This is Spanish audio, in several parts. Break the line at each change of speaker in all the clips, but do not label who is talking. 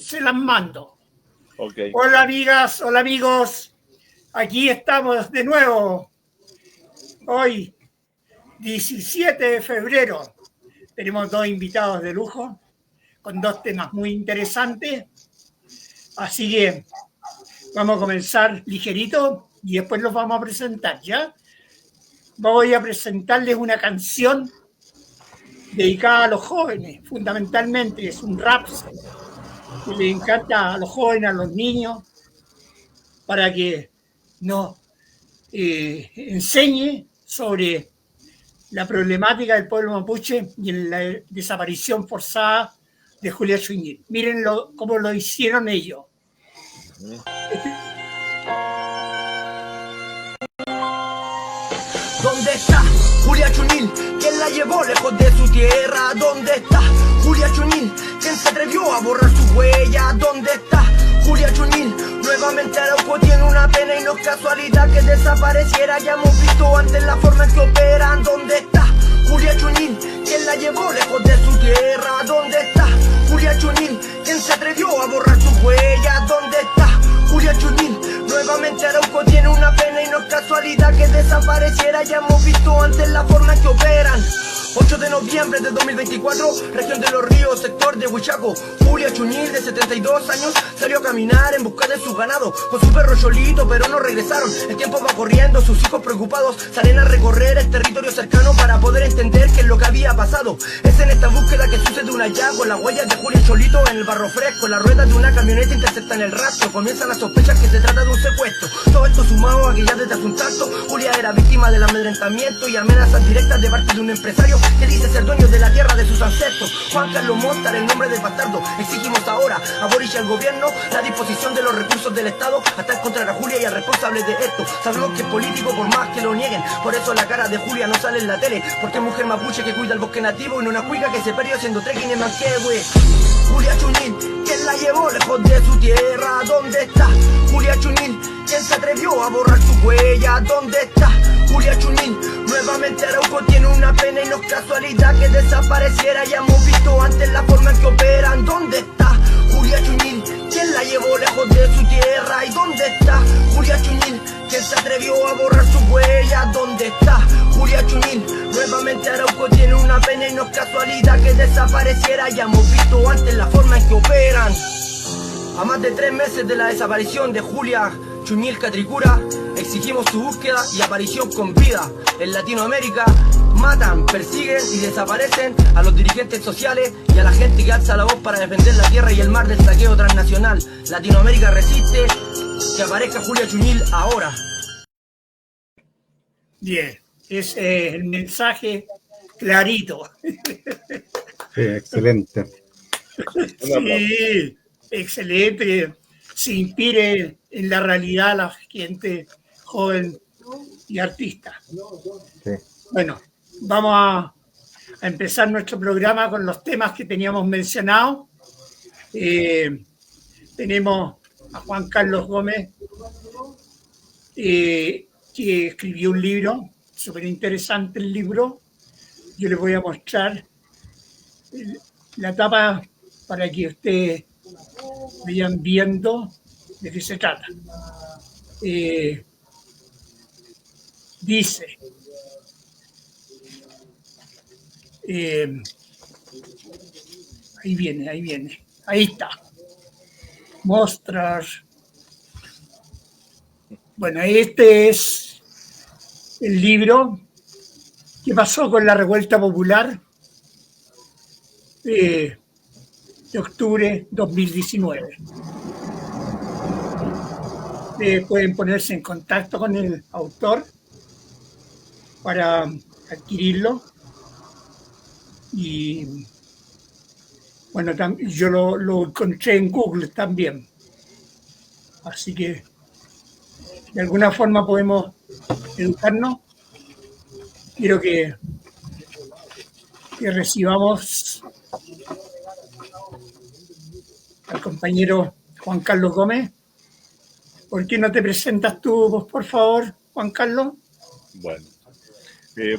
se las mando.
Okay.
Hola amigas, hola amigos, aquí estamos de nuevo. Hoy, 17 de febrero, tenemos dos invitados de lujo con dos temas muy interesantes. Así que vamos a comenzar ligerito y después los vamos a presentar, ¿ya? Voy a presentarles una canción dedicada a los jóvenes, fundamentalmente. Es un rap que le encanta a los jóvenes, a los niños, para que nos enseñe sobre la problemática del pueblo mapuche y en la desaparición forzada de Julia Chuñil. Miren cómo lo hicieron ellos.
¿Dónde está Julia Chuñil? ¿Quién la llevó lejos de su tierra? ¿Dónde está Julia Chuñil? ¿Quién se atrevió a borrar su huella? ¿Dónde está Julia Chuñil? Nuevamente Arauco tiene una pena y no es casualidad que desapareciera. Ya hemos visto antes la forma en que operan. ¿Dónde está Julia Chuñil? ¿Quién la llevó lejos de su tierra? ¿Dónde está Julia Chuñil? ¿Quién se atrevió a borrar su huella? ¿Dónde está Julia Chuñil? Nuevamente Arauco tiene una pena y no es casualidad que desapareciera. Ya hemos visto antes la forma en que operan. 8 de noviembre de 2024, región de Los Ríos, sector de Huichaco. Julia Chuñil, de 72 años, salió a caminar en busca de su ganado con su perro Cholito, pero no regresaron. El tiempo va corriendo, sus hijos preocupados salen a recorrer el territorio cercano para poder entender qué es lo que había pasado. Es en esta búsqueda que sucede un hallazgo, las huellas de Julia Cholito en el barro fresco. Las ruedas de una camioneta interceptan el rastro, comienzan las sospechas que se trata de un secuestro. Todo esto sumado a que ya desde hace un tanto Julia era víctima del amedrentamiento y amenazas directas de parte de un empresario que dice ser dueño de la tierra de sus ancestros. Juan Carlos Montar, el nombre del bastardo. Exigimos ahora a Boris y al gobierno la disposición de los recursos del Estado hasta encontrar a Julia y al responsable de esto. Sabemos que es político por más que lo nieguen, por eso la cara de Julia no sale en la tele, porque es mujer mapuche que cuida el bosque nativo y no una cuica que se perdió haciendo trekking en Manquehue. Julia Chuñil, ¿quién la llevó lejos de su tierra? ¿Dónde está Julia Chuñil? ¿Quién se atrevió a borrar su huella? ¿Dónde está Julia Chuñil? Nuevamente Arauco tiene una pena y no es casualidad que desapareciera. Ya hemos visto antes la forma en que operan. ¿Dónde está Julia Chuñil? ¿Quién la llevó lejos de su tierra? ¿Y dónde está Julia Chuñil? ¿Quién se atrevió a borrar su huella? ¿Dónde está Julia Chuñil? Nuevamente Arauco tiene una pena y no es casualidad que desapareciera. Ya hemos visto antes la forma en que operan. A más de 3 meses de la desaparición de Julia Chuñil Catricura, exigimos su búsqueda y aparición con vida. En Latinoamérica matan, persiguen y desaparecen a los dirigentes sociales y a la gente que alza la voz para defender la tierra y el mar del saqueo transnacional. Latinoamérica resiste, que aparezca Julia Chuñil ahora.
Bien, es el mensaje clarito.
Sí, excelente.
Sí, excelente. Se inspire en la realidad la gente joven y artista.
Sí.
Bueno, vamos a empezar nuestro programa con los temas que teníamos mencionados. Tenemos a Juan Carlos Gómez, que escribió un libro, súper interesante el libro. Yo les voy a mostrar la tapa para que ustedes vayan viendo de qué se trata. Dice, ahí viene, ahí está. Mostrar. Bueno, este es el libro que pasó con la revuelta popular de octubre 2019. Pueden ponerse en contacto con el autor para adquirirlo. Y bueno, yo lo encontré en Google también. Así que de alguna forma podemos educarnos. Quiero que recibamos al compañero Juan Carlos Gómez. ¿Por qué no te presentas tú, por favor, Juan Carlos?
Bueno,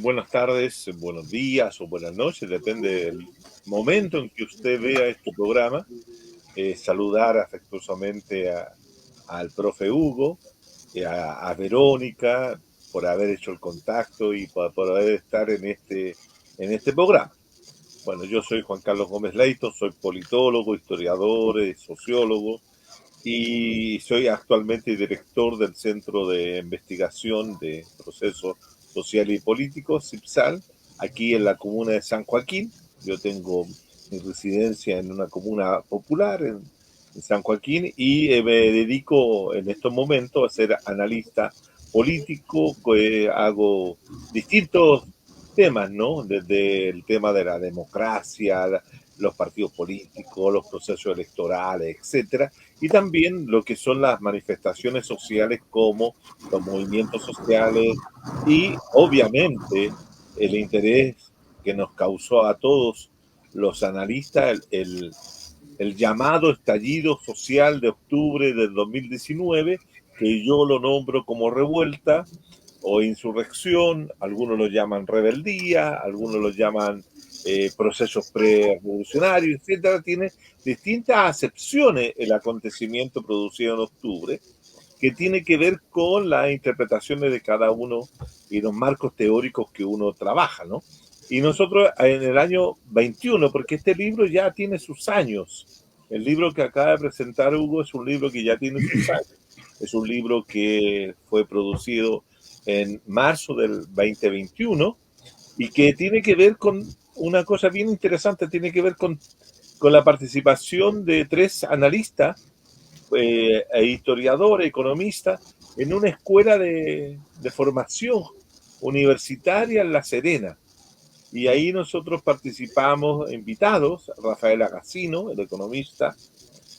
buenas tardes, buenos días o buenas noches, depende del momento en que usted vea este programa. saludar afectuosamente al profe Hugo, a Verónica, por haber hecho el contacto y por haber estar en este programa. Bueno, yo soy Juan Carlos Gómez Leighton, soy politólogo, historiador, sociólogo, y soy actualmente director del Centro de Investigación de Procesos Sociales y Políticos, CIPSAL, aquí en la comuna de San Joaquín. Yo tengo mi residencia en una comuna popular en San Joaquín y me dedico en estos momentos a ser analista político, hago distintos temas, ¿no? Desde el tema de la democracia, los partidos políticos, los procesos electorales, etcétera, y también lo que son las manifestaciones sociales como los movimientos sociales y obviamente el interés que nos causó a todos los analistas el llamado estallido social de octubre del 2019, que yo lo nombro como revuelta o insurrección, algunos lo llaman rebeldía, algunos lo llaman procesos pre-revolucionarios, etcétera. Tiene distintas acepciones el acontecimiento producido en octubre, que tiene que ver con las interpretaciones de cada uno y los marcos teóricos que uno trabaja, ¿no? Y nosotros en el año 21, porque este libro ya tiene sus años, el libro que acaba de presentar Hugo es un libro que ya tiene sus años, es un libro que fue producido en marzo del 2021 y que tiene que ver con una cosa bien interesante, tiene que ver con la participación de 3 analistas, historiadores, economistas, en una escuela de formación universitaria en La Serena. Y ahí nosotros participamos invitados, Rafael Agacino, el economista,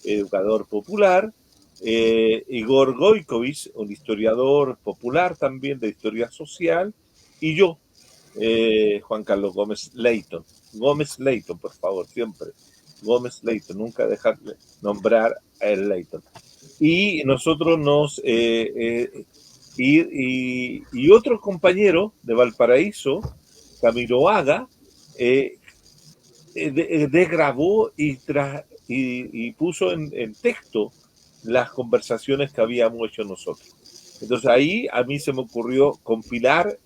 educador popular, Igor Goikovich, un historiador popular también de historia social, y yo, Juan Carlos Gómez Leighton. Gómez Leighton, por favor, siempre. Gómez Leighton, nunca dejar de nombrar a el Leighton. Y nosotros y otro compañero de Valparaíso, Camilo Haga, desgrabó y puso en texto las conversaciones que habíamos hecho nosotros. Entonces ahí a mí se me ocurrió compilar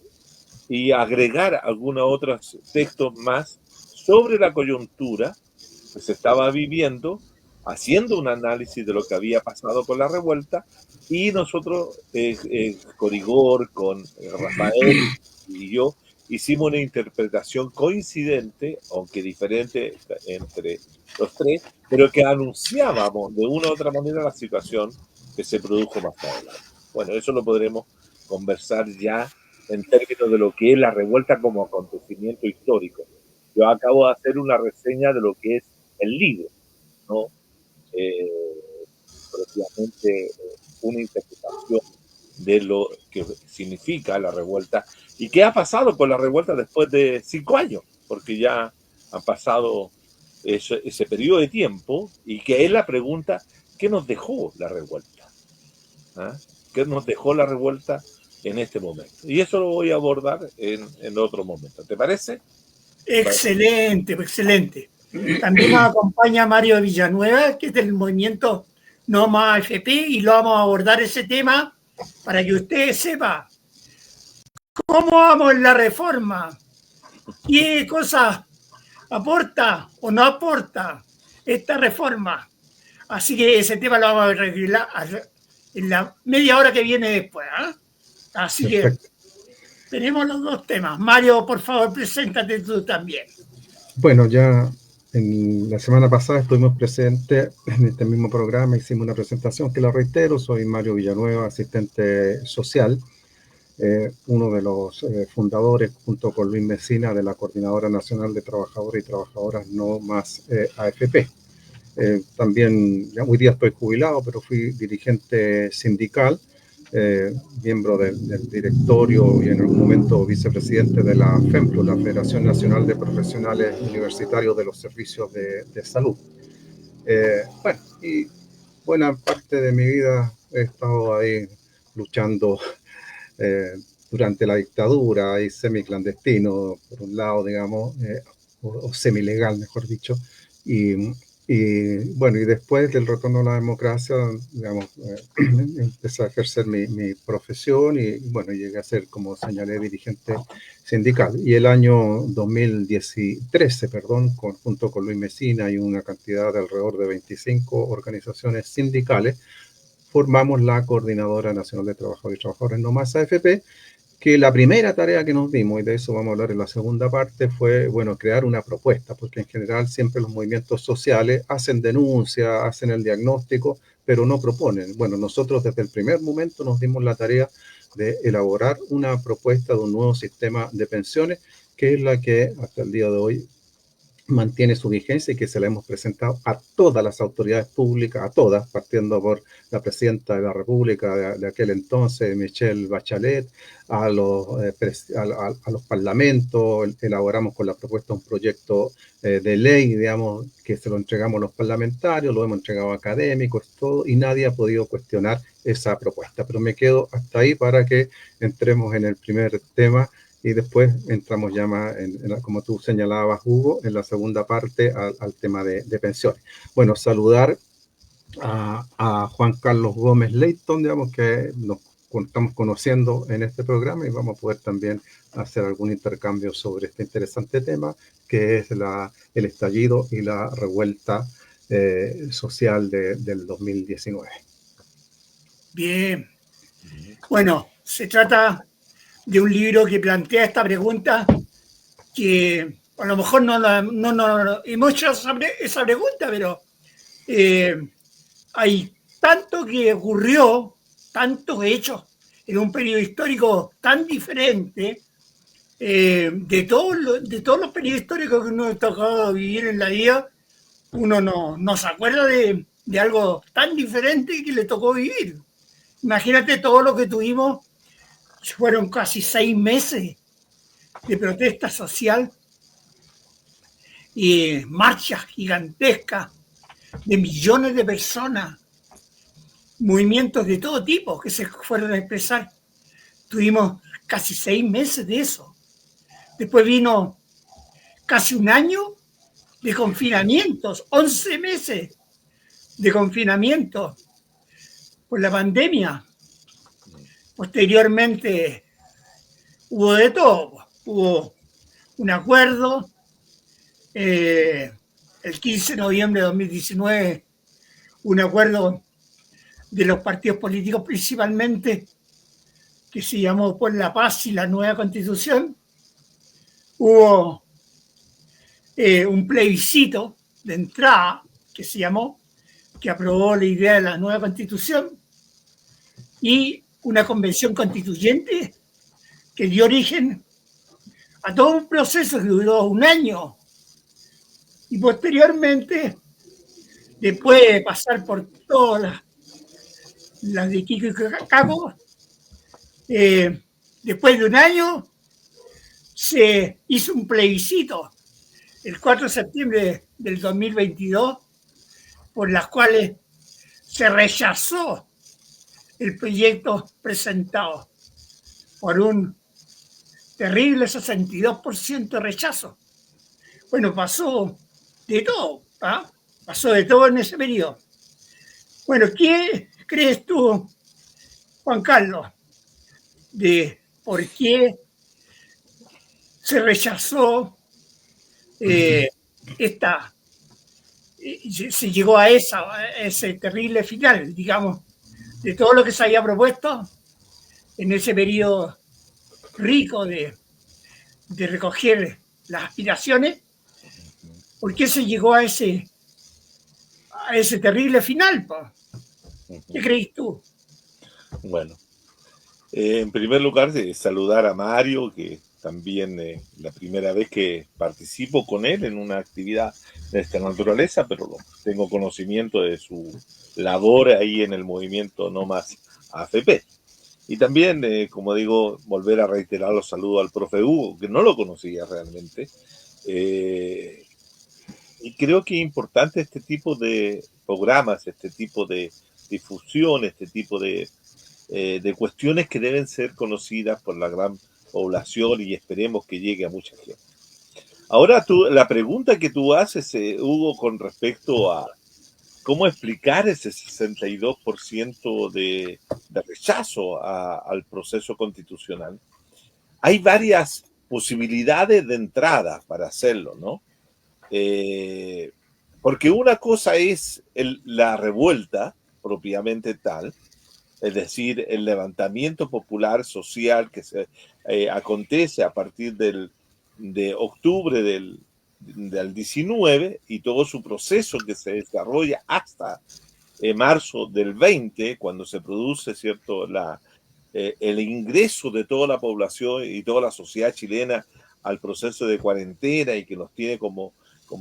y agregar algunos otros textos más sobre la coyuntura que se estaba viviendo, haciendo un análisis de lo que había pasado con la revuelta, y nosotros, con Igor, con Rafael y yo, hicimos una interpretación coincidente, aunque diferente entre los 3, pero que anunciábamos de una u otra manera la situación que se produjo más adelante. Bueno, eso lo podremos conversar ya en términos de lo que es la revuelta como acontecimiento histórico. Yo acabo de hacer una reseña de lo que es el libro, ¿no? Propiamente una interpretación de lo que significa la revuelta y qué ha pasado con la revuelta después de 5 años, porque ya han pasado ese periodo de tiempo, y que es la pregunta: ¿qué nos dejó la revuelta? ¿Ah? ¿Qué nos dejó la revuelta en este momento? Y eso lo voy a abordar en otro momento. ¿Te parece?
Excelente, excelente. También nos acompaña Mario Villanueva, que es del movimiento No Más AFP, y lo vamos a abordar ese tema para que ustedes sepan cómo vamos en la reforma, qué cosas aporta o no aporta esta reforma. Así que ese tema lo vamos a arreglar en la media hora que viene después, ¿eh? Así
Perfecto.
que tenemos los 2 temas. Mario, por favor, preséntate tú también.
Bueno, ya en la semana pasada estuvimos presentes en este mismo programa, hicimos una presentación que la reitero. Soy Mario Villanueva, asistente social, uno de los fundadores, junto con Luis Mesina, de la Coordinadora Nacional de Trabajadores y Trabajadoras No Más AFP. También, hoy día estoy jubilado, pero fui dirigente sindical, miembro del directorio y en algún momento vicepresidente de la FEMPLU, la Federación Nacional de Profesionales Universitarios de los Servicios de Salud. Bueno, y buena parte de mi vida he estado ahí luchando durante la dictadura, y semiclandestino, por un lado, digamos, o semilegal, mejor dicho, y Y bueno, y después del retorno a la democracia, digamos, empecé a ejercer mi profesión y bueno, llegué a ser, como señalé, dirigente sindical. Y el año 2013, perdón, junto con Luis Mesina y una cantidad de alrededor de 25 organizaciones sindicales, formamos la Coordinadora Nacional de Trabajadores y Trabajadoras No Más AFP, que la primera tarea que nos dimos, y de eso vamos a hablar en la segunda parte, fue, bueno, crear una propuesta, porque en general siempre los movimientos sociales hacen denuncia, hacen el diagnóstico, pero no proponen. Bueno, nosotros desde el primer momento nos dimos la tarea de elaborar una propuesta de un nuevo sistema de pensiones, que es la que hasta el día de hoy mantiene su vigencia y que se la hemos presentado a todas las autoridades públicas, a todas, partiendo por la presidenta de la República de aquel entonces, Michelle Bachelet, a los parlamentos, elaboramos con la propuesta un proyecto de ley, digamos, que se lo entregamos a los parlamentarios, lo hemos entregado a académicos, todo, y nadie ha podido cuestionar esa propuesta. Pero me quedo hasta ahí para que entremos en el primer tema, y después entramos ya más, como tú señalabas, Hugo, en la segunda parte al tema de pensiones. Bueno, saludar a Juan Carlos Gómez Leighton, digamos, que nos estamos conociendo en este programa y vamos a poder también hacer algún intercambio sobre este interesante tema, que es el estallido y la revuelta social del 2019.
Bien. Bueno, se trata de un libro que plantea esta pregunta, que a lo mejor no hemos hecho esa pregunta, pero hay tanto que ocurrió, tantos hechos en un periodo histórico tan diferente, de todos los periodos históricos que uno ha tocado vivir en la vida, uno no se acuerda de algo tan diferente que le tocó vivir. Imagínate todo lo que tuvimos. Fueron casi 6 meses de protesta social y marchas gigantescas de millones de personas, movimientos de todo tipo que se fueron a expresar. Tuvimos casi 6 meses de eso. Después vino casi un año de confinamientos, 11 meses de confinamiento por la pandemia. Posteriormente hubo de todo. Hubo un acuerdo el 15 de noviembre de 2019, un acuerdo de los partidos políticos principalmente, que se llamó Por la Paz y la Nueva Constitución. Hubo un plebiscito de entrada que se llamó, que aprobó la idea de la nueva Constitución, y una convención constituyente que dio origen a todo un proceso que duró un año. Y posteriormente, después de pasar por todas las de Quico y Caco, después de un año se hizo un plebiscito el 4 de septiembre del 2022, por las cuales se rechazó el proyecto presentado por un terrible 62% de rechazo. Bueno, pasó de todo, ¿ah? Pasó de todo en ese periodo. Bueno, ¿qué crees tú, Juan Carlos, de por qué se rechazó se llegó a ese terrible final, digamos, de todo lo que se había propuesto en ese periodo rico de recoger las aspiraciones? ¿Por qué se llegó a ese terrible final? ¿Qué crees tú?
Bueno, en primer lugar, saludar a Mario, que también la primera vez que participo con él en una actividad de esta naturaleza, pero tengo conocimiento de su labor ahí en el movimiento No Más AFP. Y también, como digo, volver a reiterar los saludos al profe Hugo, que no lo conocía realmente. Y creo que es importante este tipo de programas, este tipo de difusión, este tipo de cuestiones que deben ser conocidas por la gran población y esperemos que llegue a mucha gente. Ahora la pregunta que tú haces, Hugo, con respecto a cómo explicar ese 62% de rechazo al proceso constitucional, hay varias posibilidades de entrada para hacerlo, ¿no? Porque una cosa es la revuelta propiamente tal, es decir, el levantamiento popular social que se acontece a partir de octubre del 19 y todo su proceso que se desarrolla hasta marzo del 20, cuando se produce, ¿cierto?, el ingreso de toda la población y toda la sociedad chilena al proceso de cuarentena y que nos tiene como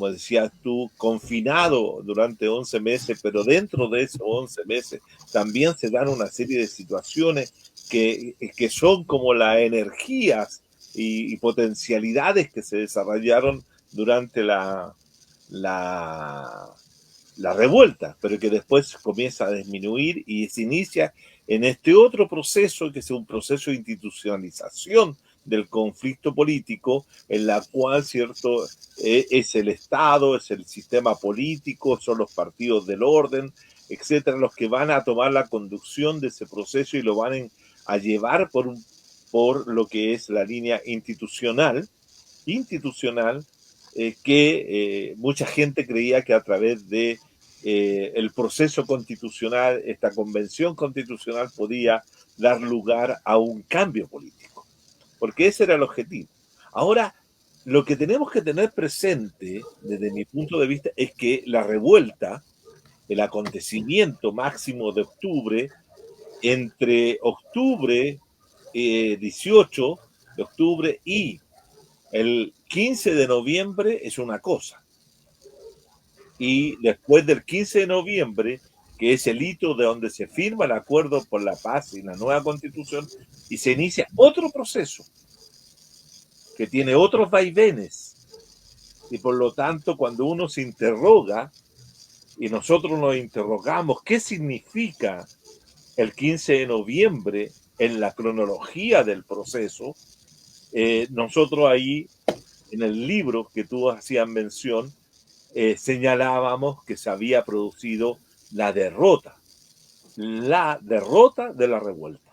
decías tú, confinado durante 11 meses, pero dentro de esos 11 meses también se dan una serie de situaciones que son como las energías y potencialidades que se desarrollaron durante la revuelta, pero que después comienza a disminuir y se inicia en este otro proceso, que es un proceso de institucionalización del conflicto político, en la cual, ¿cierto?, es el Estado, es el sistema político, son los partidos del orden, etcétera, los que van a tomar la conducción de ese proceso y lo van a llevar por lo que es la línea institucional, que mucha gente creía que a través de el proceso constitucional, esta convención constitucional podía dar lugar a un cambio político, porque ese era el objetivo. Ahora, lo que tenemos que tener presente, desde mi punto de vista, es que la revuelta, el acontecimiento máximo de octubre, entre octubre 18 de octubre y el 15 de noviembre es una cosa. Y después del 15 de noviembre, que es el hito de donde se firma el acuerdo por la paz y la nueva constitución, y se inicia otro proceso que tiene otros vaivenes. Y por lo tanto, cuando uno se interroga, y nosotros nos interrogamos, ¿qué significa el 15 de noviembre en la cronología del proceso? Nosotros ahí, en el libro que tú hacías mención, señalábamos que se había producido la derrota de la revuelta,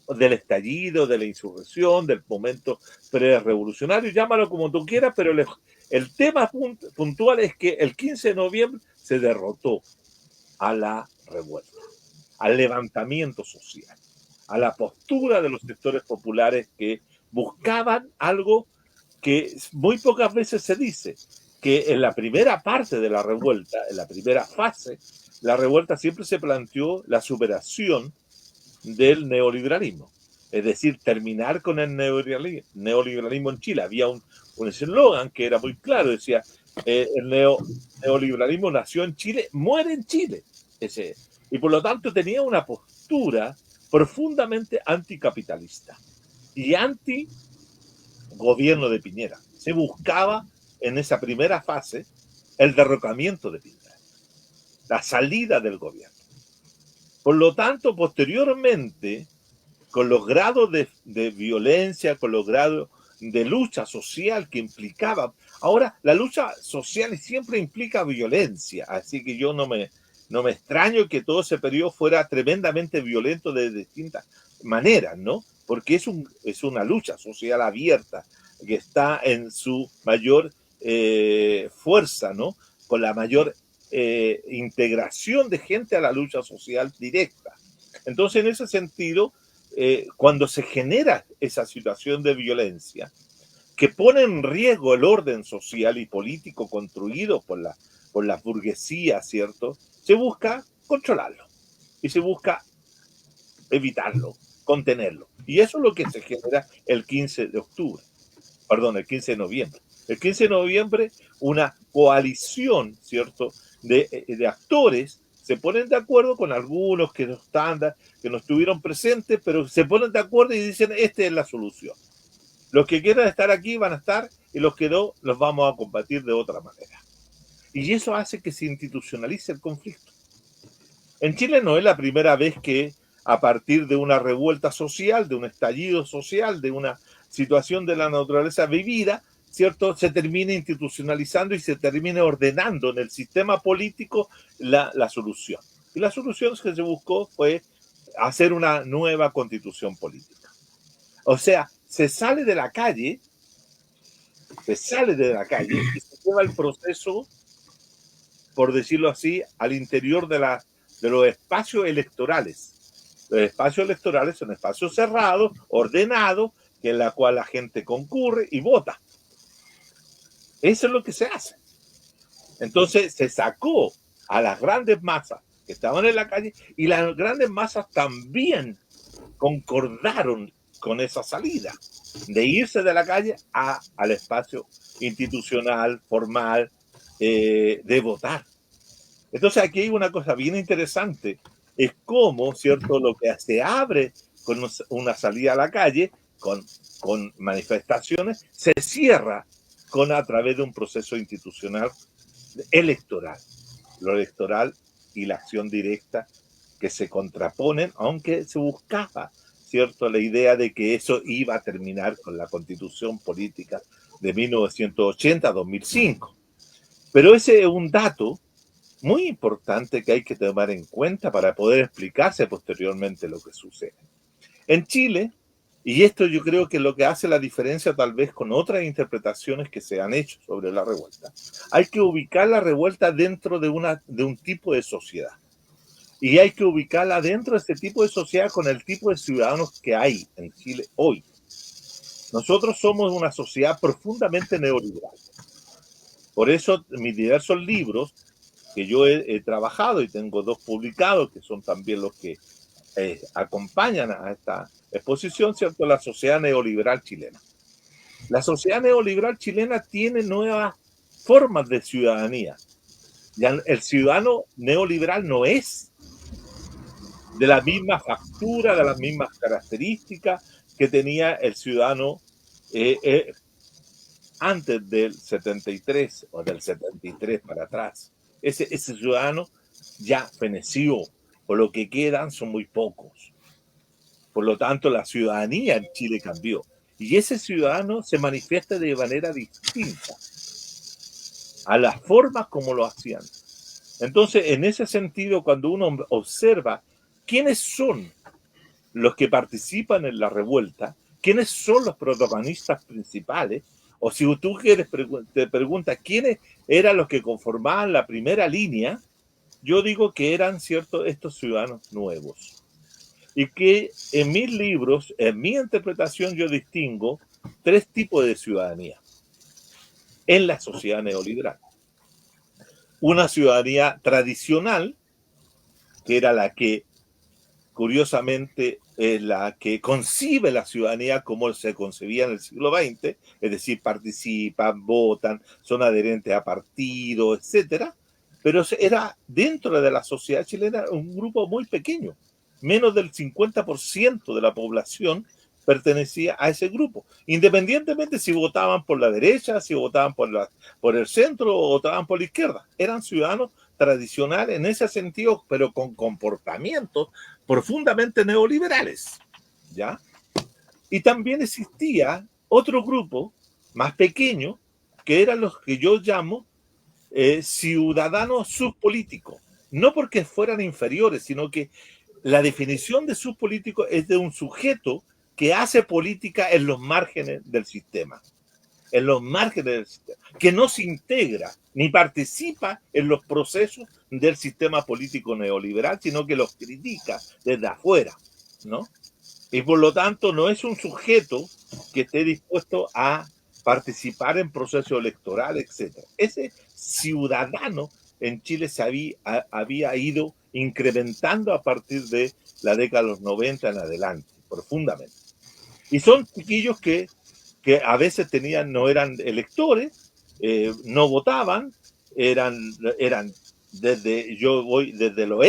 del estallido, de la insurrección, del momento pre-revolucionario, llámalo como tú quieras, pero el tema puntual es que el 15 de noviembre se derrotó a la revuelta, al levantamiento social, a la postura de los sectores populares que buscaban algo que muy pocas veces se dice, que en la primera parte de la revuelta, en la primera fase, la revuelta siempre se planteó la superación del neoliberalismo. Es decir, terminar con el neoliberalismo en Chile. Había un eslogan que era muy claro, decía, el neoliberalismo nació en Chile, muere en Chile. Y por lo tanto tenía una postura profundamente anticapitalista y anti-gobierno de Piñera. Se buscaba en esa primera fase el derrocamiento de Piñera, la salida del gobierno. Por lo tanto, posteriormente, con los grados de violencia, con los grados de lucha social que implicaba, ahora la lucha social siempre implica violencia, así que yo no me extraño que todo ese periodo fuera tremendamente violento de distintas maneras, ¿no? Porque es una lucha social abierta que está en su mayor fuerza, ¿no? Con la mayor integración de gente a la lucha social directa. Entonces, en ese sentido, cuando se genera esa situación de violencia que pone en riesgo el orden social y político construido por la burguesía, ¿cierto? Se busca controlarlo y se busca evitarlo, contenerlo. Y eso es lo que se genera el 15 de noviembre. El 15 de noviembre, una coalición, ¿cierto?, de actores se ponen de acuerdo con algunos que no estuvieron presentes, pero se ponen de acuerdo y dicen, esta es la solución. Los que quieran estar aquí van a estar y los que no, los vamos a combatir de otra manera. Y eso hace que se institucionalice el conflicto. En Chile no es la primera vez que a partir de una revuelta social, de un estallido social, de una situación de la naturaleza vivida, ¿cierto?, se termine institucionalizando y se termine ordenando en el sistema político la solución. Y la solución que se buscó fue hacer una nueva constitución política. O sea, se sale de la calle y se lleva el proceso, por decirlo así, al interior de los espacios electorales. Los espacios electorales son espacios cerrados, ordenados, en la cual la gente concurre y vota. Eso es lo que se hace. Entonces se sacó a las grandes masas que estaban en la calle, y las grandes masas también concordaron con esa salida, de irse de la calle al espacio institucional, formal, de votar. Entonces aquí hay una cosa bien interesante, es cómo, ¿cierto?, lo que se abre con una salida a la calle, con manifestaciones, se cierra a través de un proceso institucional electoral. Lo electoral y la acción directa que se contraponen, aunque se buscaba, ¿cierto?, la idea de que eso iba a terminar con la Constitución política de 1980-2005. Pero ese es un dato muy importante que hay que tomar en cuenta para poder explicarse posteriormente lo que sucede. En Chile, y esto yo creo que es lo que hace la diferencia tal vez con otras interpretaciones que se han hecho sobre la revuelta, hay que ubicar la revuelta dentro de un tipo de sociedad. Y hay que ubicarla dentro de este tipo de sociedad con el tipo de ciudadanos que hay en Chile hoy. Nosotros somos una sociedad profundamente neoliberal. Por eso mis diversos libros que yo he trabajado, y tengo 2 publicados, que son también los que acompañan a esta exposición, ¿cierto?, la sociedad neoliberal chilena. La sociedad neoliberal chilena tiene nuevas formas de ciudadanía. Ya el ciudadano neoliberal no es de la misma factura, de las mismas características que tenía el ciudadano antes del 73 o del 73 para atrás. Ese ciudadano ya feneció, por lo que quedan son muy pocos. Por lo tanto, la ciudadanía en Chile cambió. Y ese ciudadano se manifiesta de manera distinta a las formas como lo hacían. Entonces, en ese sentido, cuando uno observa quiénes son los que participan en la revuelta, quiénes son los protagonistas principales, o si tú quieres, te preguntas quiénes eran los que conformaban la primera línea, yo digo que eran, ¿cierto?, estos ciudadanos nuevos. Y que en mis libros, en mi interpretación, yo distingo 3 tipos de ciudadanía en la sociedad neoliberal. Una ciudadanía tradicional, que era la que, curiosamente, es la que concibe la ciudadanía como se concebía en el siglo XX, es decir, participan, votan, son adherentes a partidos, etcétera, pero era dentro de la sociedad chilena un grupo muy pequeño. Menos del 50% de la población pertenecía a ese grupo, independientemente si votaban por la derecha, si votaban por el centro o votaban por la izquierda. Eran ciudadanos tradicionales en ese sentido, pero con comportamientos profundamente neoliberales, ¿ya? Y también existía otro grupo más pequeño, que eran los que yo llamo ciudadanos subpolíticos, no porque fueran inferiores, sino que la definición de subpolítico es de un sujeto que hace política en los márgenes del sistema, que no se integra ni participa en los procesos del sistema político neoliberal, sino que los critica desde afuera, ¿no? Y por lo tanto no es un sujeto que esté dispuesto a participar en procesos electorales, etc. Ese ciudadano en Chile se había ido incrementando a partir de la década de los 90 en adelante, profundamente. Y son chiquillos que a veces no eran electores, no votaban, eran desde los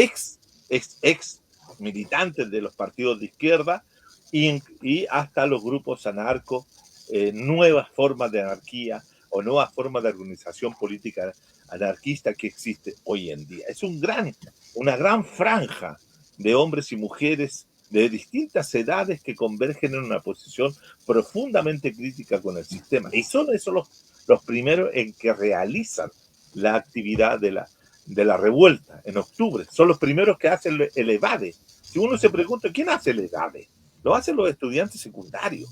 ex militantes de los partidos de izquierda y hasta los grupos anarcos, nuevas formas de anarquía o nuevas formas de organización política anarquista que existe hoy en día. Es una gran franja de hombres y mujeres de distintas edades que convergen en una posición profundamente crítica con el sistema. Y son esos los primeros en que realizan la actividad de la revuelta en octubre. Son los primeros que hacen el EVADE. Si uno se pregunta, ¿quién hace el EVADE? Lo hacen los estudiantes secundarios,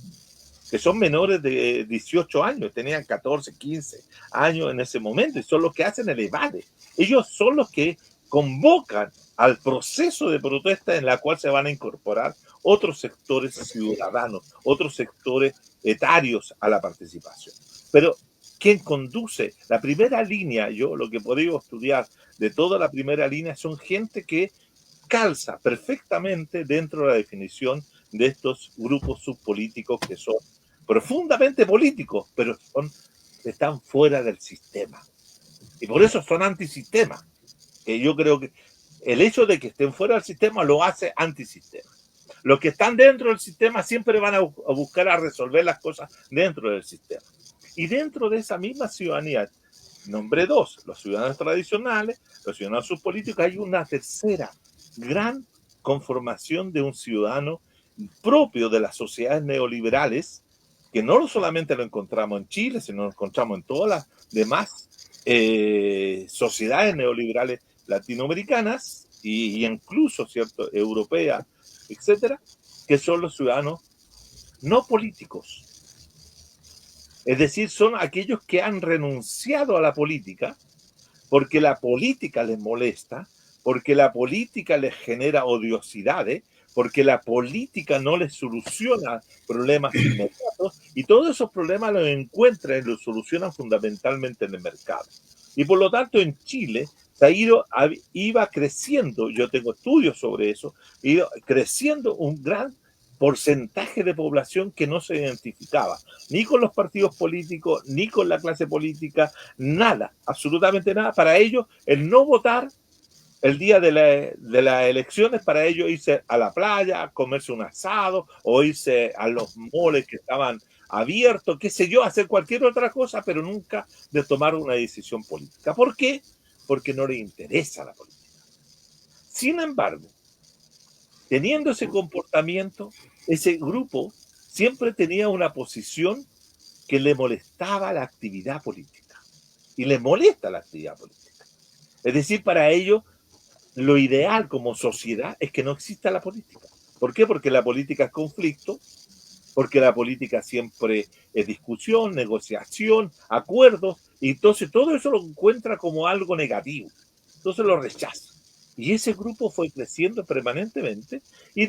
que son menores de 18 años, tenían 14, 15 años en ese momento, y son los que hacen el EVADE. Ellos son los que convocan al proceso de protesta en la cual se van a incorporar otros sectores ciudadanos, otros sectores etarios a la participación. Pero quien conduce la primera línea, yo lo que he podido estudiar de toda la primera línea, son gente que calza perfectamente dentro de la definición de estos grupos subpolíticos que son profundamente políticos, pero están fuera del sistema. Y por eso son antisistema. Que yo creo que el hecho de que estén fuera del sistema lo hace antisistema. Los que están dentro del sistema siempre van a buscar a resolver las cosas dentro del sistema. Y dentro de esa misma ciudadanía, nombré dos, los ciudadanos tradicionales, los ciudadanos subpolíticos, hay una tercera gran conformación de un ciudadano propio de las sociedades neoliberales, que no solamente lo encontramos en Chile, sino lo encontramos en todas las demás sociedades neoliberales latinoamericanas y incluso, ¿cierto?, europeas, etcétera, que son los ciudadanos no políticos. Es decir, son aquellos que han renunciado a la política porque la política les molesta, porque la política les genera odiosidades, porque la política no les soluciona problemas inmediatos, y todos esos problemas los encuentran y los solucionan fundamentalmente en el mercado. Y por lo tanto en Chile iba creciendo, yo tengo estudios sobre eso, iba creciendo un gran porcentaje de población que no se identificaba ni con los partidos políticos, ni con la clase política, nada, absolutamente nada. Para ellos, el no votar el día de las elecciones, para ellos irse a la playa, comerse un asado o irse a los moles que estaban abiertos, qué sé yo, hacer cualquier otra cosa, pero nunca de tomar una decisión política. ¿Por qué? Porque no les interesa la política. Sin embargo, teniendo ese comportamiento, ese grupo siempre tenía una posición que le molestaba la actividad política. Y les molesta la actividad política. Es decir, para ellos, lo ideal como sociedad es que no exista la política. ¿Por qué? Porque la política es conflicto, porque la política siempre es discusión, negociación, acuerdos, y entonces todo eso lo encuentra como algo negativo. Entonces lo rechaza. Y ese grupo fue creciendo permanentemente, y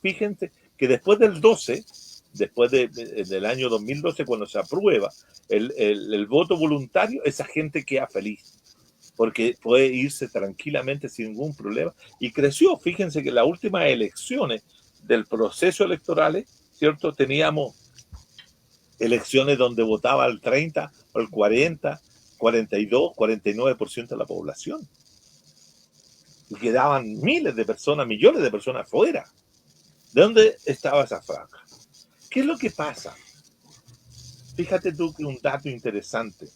fíjense que después del 12, del año 2012, cuando se aprueba el voto voluntario, esa gente queda feliz, porque puede irse tranquilamente sin ningún problema, y creció. Fíjense que en las últimas elecciones del proceso electoral, ¿cierto?, teníamos elecciones donde votaba el 30, o el 40, 42, 49% de la población. Y quedaban miles de personas, millones de personas fuera. ¿De dónde estaba esa franja? ¿Qué es lo que pasa? Fíjate tú que un dato interesante.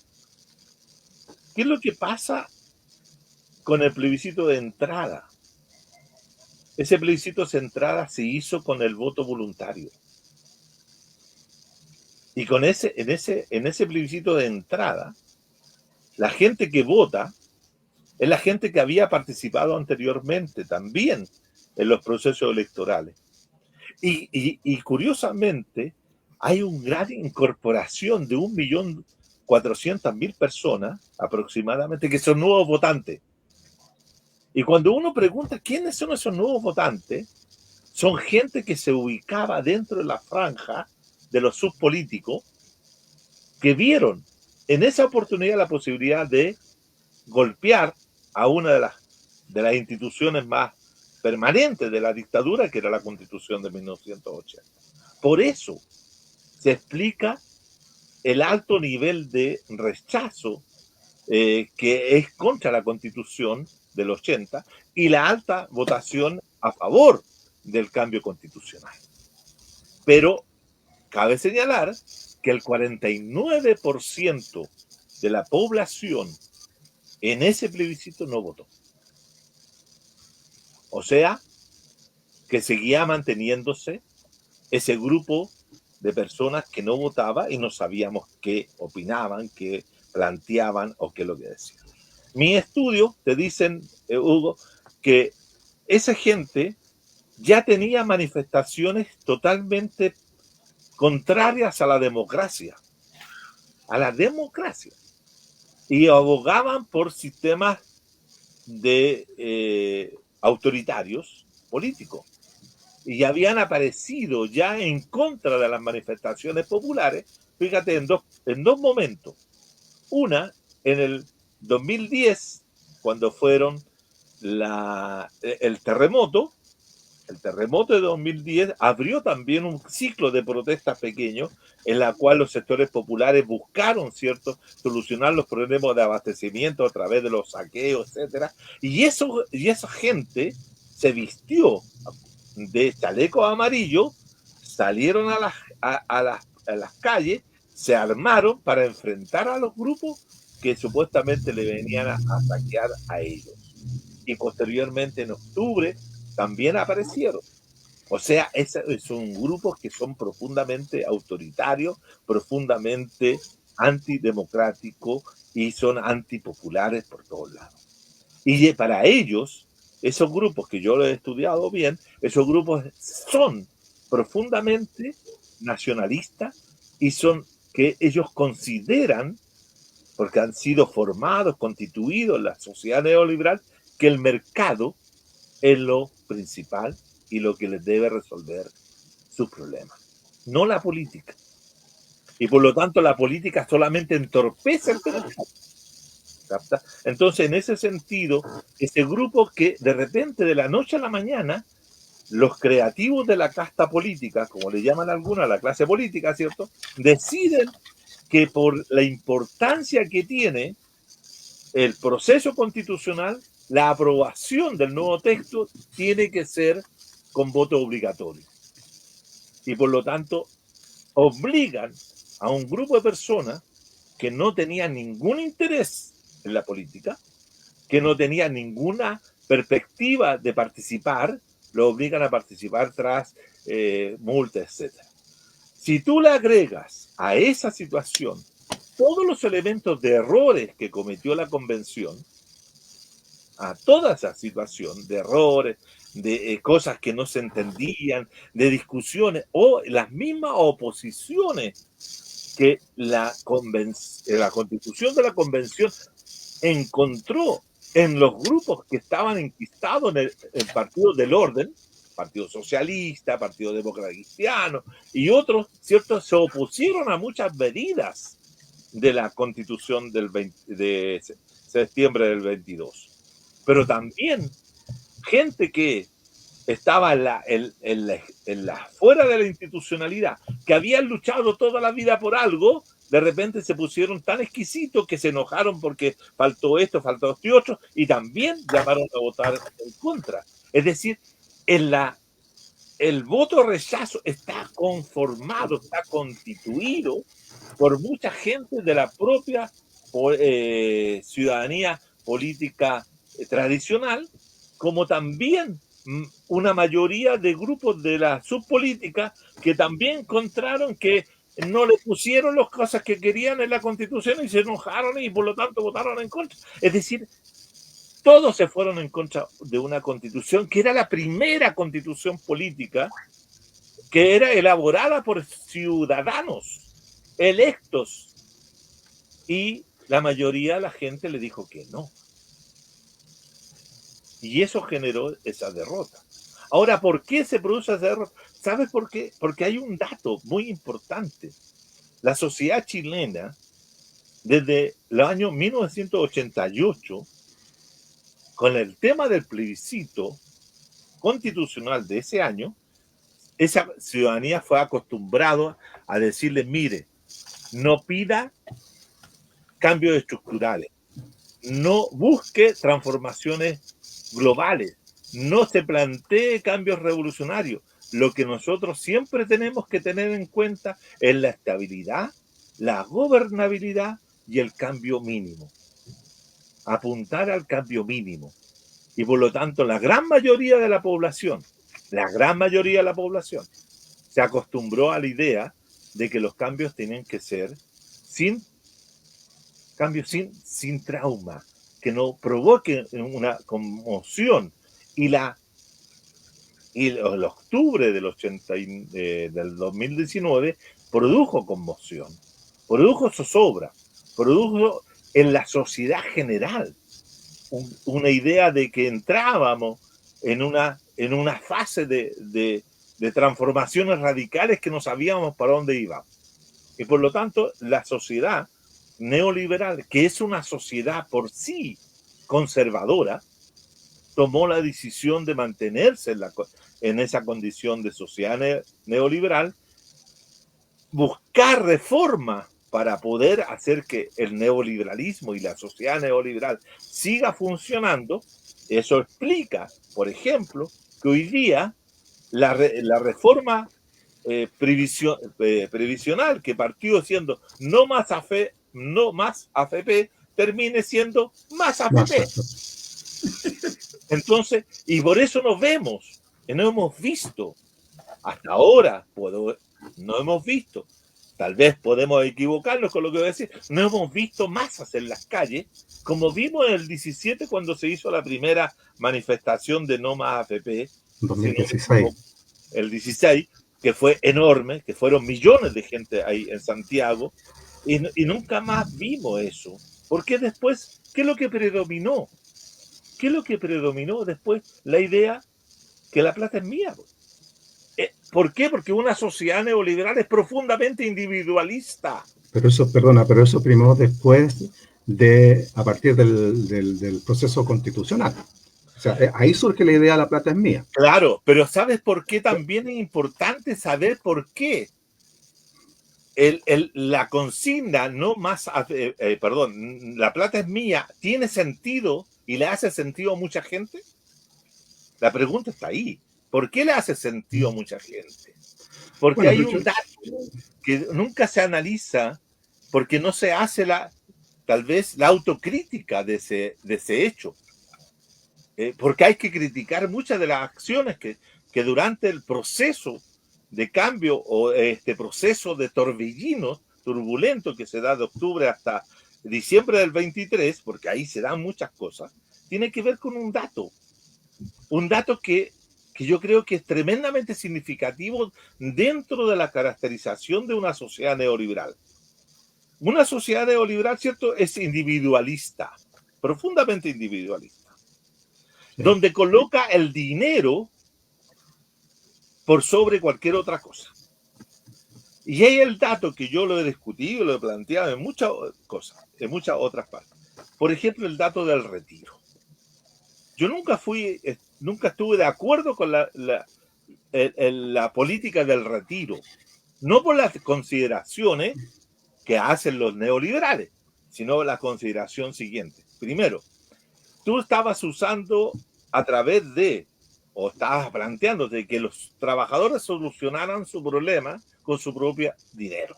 ¿Qué es lo que pasa con el plebiscito de entrada? Ese plebiscito de entrada se hizo con el voto voluntario. Y en ese plebiscito de entrada, la gente que vota es la gente que había participado anteriormente también en los procesos electorales. Y curiosamente, hay una gran incorporación de 1.400.000 personas aproximadamente que son nuevos votantes. Y cuando uno pregunta quiénes son esos nuevos votantes, son gente que se ubicaba dentro de la franja de los subpolíticos, que vieron en esa oportunidad la posibilidad de golpear a una de las instituciones más permanentes de la dictadura, que era la Constitución de 1980. Por eso se explica el alto nivel de rechazo que es contra la Constitución del 80 y la alta votación a favor del cambio constitucional. Pero cabe señalar que el 49% de la población en ese plebiscito no votó. O sea, que seguía manteniéndose ese grupo de personas que no votaba y no sabíamos qué opinaban, qué planteaban o qué es lo que decían. Mi estudio te dicen, Hugo, que esa gente ya tenía manifestaciones totalmente contrarias a la democracia, y abogaban por sistemas de autoritarios políticos. Y habían aparecido ya en contra de las manifestaciones populares, fíjate, en dos momentos. Una, en el 2010, cuando fueron el terremoto de 2010 abrió también un ciclo de protestas pequeños en la cual los sectores populares buscaron, ¿cierto?, solucionar los problemas de abastecimiento a través de los saqueos, etcétera. Y esa gente se vistió de chalecos amarillos, salieron a las calles, se armaron para enfrentar a los grupos que supuestamente le venían a saquear a ellos. Y posteriormente, en octubre, también aparecieron. O sea, son grupos que son profundamente autoritarios, profundamente antidemocráticos y son antipopulares por todos lados. Y para ellos, esos grupos que yo lo he estudiado bien, esos grupos son profundamente nacionalistas y son que ellos consideran, porque han sido formados, constituidos en la sociedad neoliberal, que el mercado es lo principal y lo que les debe resolver sus problemas, no la política. Y por lo tanto la política solamente entorpece el mercado. ¿Capta? Entonces, en ese sentido, ese grupo que de repente, de la noche a la mañana, los creativos de la casta política, como le llaman algunos, la clase política, ¿cierto?, deciden que por la importancia que tiene el proceso constitucional, la aprobación del nuevo texto tiene que ser con voto obligatorio. Y por lo tanto, obligan a un grupo de personas que no tenían ningún interés en la política, que no tenían ninguna perspectiva de participar, lo obligan a participar tras multas, etc. Si tú le agregas a esa situación todos los elementos de errores que cometió la convención, a toda esa situación de errores, de cosas que no se entendían, de discusiones o las mismas oposiciones que la constitución de la convención encontró en los grupos que estaban enquistados en el Partido del Orden, Partido Socialista, Partido Demócrata Cristiano y otros, ¿cierto?, se opusieron a muchas medidas de la Constitución de septiembre del 22. Pero también gente que estaba fuera de la institucionalidad, que habían luchado toda la vida por algo, de repente se pusieron tan exquisitos que se enojaron porque faltó esto y otro, y también llamaron a votar en contra. Es decir, el voto rechazo está conformado, está constituido por mucha gente de la propia ciudadanía política tradicional, como también una mayoría de grupos de la subpolítica que también encontraron que no le pusieron las cosas que querían en la Constitución y se enojaron y por lo tanto votaron en contra. Es decir, todos se fueron en contra de una Constitución que era la primera Constitución política que era elaborada por ciudadanos electos, y la mayoría de la gente le dijo que no. Y eso generó esa derrota. Ahora, ¿por qué se produce esa derrota? ¿Sabes por qué? Porque hay un dato muy importante. La sociedad chilena, desde el año 1988, con el tema del plebiscito constitucional de ese año, esa ciudadanía fue acostumbrada a decirle, mire, no pida cambios estructurales, no busque transformaciones globales, no se plantee cambios revolucionarios. Lo que nosotros siempre tenemos que tener en cuenta es la estabilidad, la gobernabilidad y el cambio mínimo. Apuntar al cambio mínimo. Y por lo tanto, la gran mayoría de la población La gran mayoría de la población se acostumbró a la idea de que los cambios tenían que ser sin trauma, que no provoque una conmoción. Y el octubre del 2019 produjo conmoción, produjo zozobra, produjo en la sociedad general una idea de que entrábamos en una fase de transformaciones radicales que no sabíamos para dónde íbamos. Y por lo tanto, la sociedad neoliberal, que es una sociedad por sí conservadora, tomó la decisión de mantenerse en esa condición de sociedad neoliberal, buscar reforma para poder hacer que el neoliberalismo y la sociedad neoliberal siga funcionando. Eso explica, por ejemplo, que hoy día la reforma previsional que partió siendo no más AFP, termine siendo más AFP. Entonces, y por eso no hemos visto, hasta ahora, no hemos visto, tal vez podemos equivocarnos con lo que voy a decir, no hemos visto masas en las calles, como vimos en el 17 cuando se hizo la primera manifestación de no más AFP,
2016.
El 16, que fue enorme, que fueron millones de gente ahí en Santiago, y nunca más vimos eso. Porque después, ¿qué es lo que predominó? ¿Qué es lo que predominó después? La idea que la plata es mía. ¿Por qué? Porque una sociedad neoliberal es profundamente individualista.
Pero eso primó después a partir del proceso constitucional. O sea, ahí surge la idea de la plata es mía.
Claro, pero ¿sabes por qué también es importante saber por qué? La consigna no más, la plata es mía, ¿tiene sentido y le hace sentido a mucha gente? La pregunta está ahí. ¿Por qué le hace sentido a mucha gente? Porque hay un dato que nunca se analiza, porque no se hace tal vez la autocrítica de ese hecho. Porque hay que criticar muchas de las acciones que durante el proceso de cambio o este proceso de torbellino turbulento que se da de octubre hasta diciembre del 23, porque ahí se dan muchas cosas, tiene que ver con un dato que yo creo que es tremendamente significativo dentro de la caracterización de una sociedad neoliberal. Una sociedad neoliberal, ¿cierto?, es individualista, profundamente individualista, sí, donde coloca el dinero por sobre cualquier otra cosa. Y hay el dato que yo lo he discutido, lo he planteado en muchas cosas, en muchas otras partes. Por ejemplo, el dato del retiro. Yo nunca estuve de acuerdo con la política del retiro, no por las consideraciones que hacen los neoliberales, sino la consideración siguiente. Primero, tú estabas usando a través de, o estabas planteándote que los trabajadores solucionaran su problema con su propio dinero.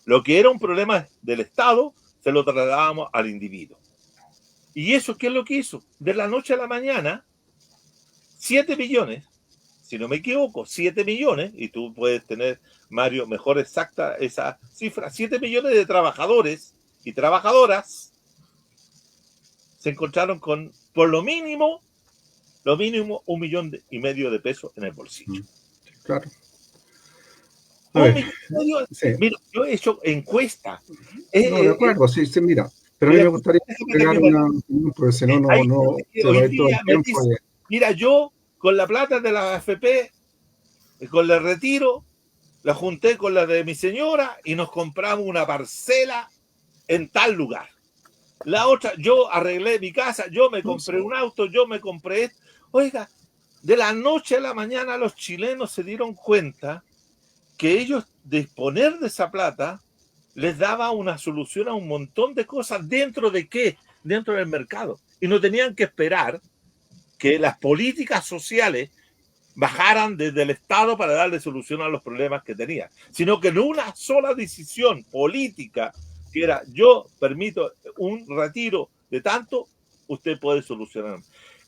Lo que era un problema del Estado, se lo trasladábamos al individuo. ¿Y eso qué es lo que hizo? De la noche a la mañana, 7 millones, si no me equivoco, 7 millones, y tú puedes tener, Mario, mejor exacta esa cifra, 7 millones de trabajadores y trabajadoras se encontraron con, por lo mínimo, 1,5 millones de pesos en el bolsillo.
Claro.
Sí. Mira, yo he hecho encuesta.
No, de acuerdo, sí, mira. Pero a mí me gustaría pegar porque si no, se va a ir todo el tiempo.
Mira, yo con la plata de la AFP, con el retiro, la junté con la de mi señora y nos compramos una parcela en tal lugar. La otra, yo arreglé mi casa, yo me compré un auto, yo me compré esto. Oiga, de la noche a la mañana los chilenos se dieron cuenta que ellos disponer de esa plata les daba una solución a un montón de cosas. ¿Dentro de qué? Dentro del mercado. Y no tenían que esperar que las políticas sociales bajaran desde el Estado para darle solución a los problemas que tenían, sino que en una sola decisión política, que era yo permito un retiro de tanto, usted puede solucionar.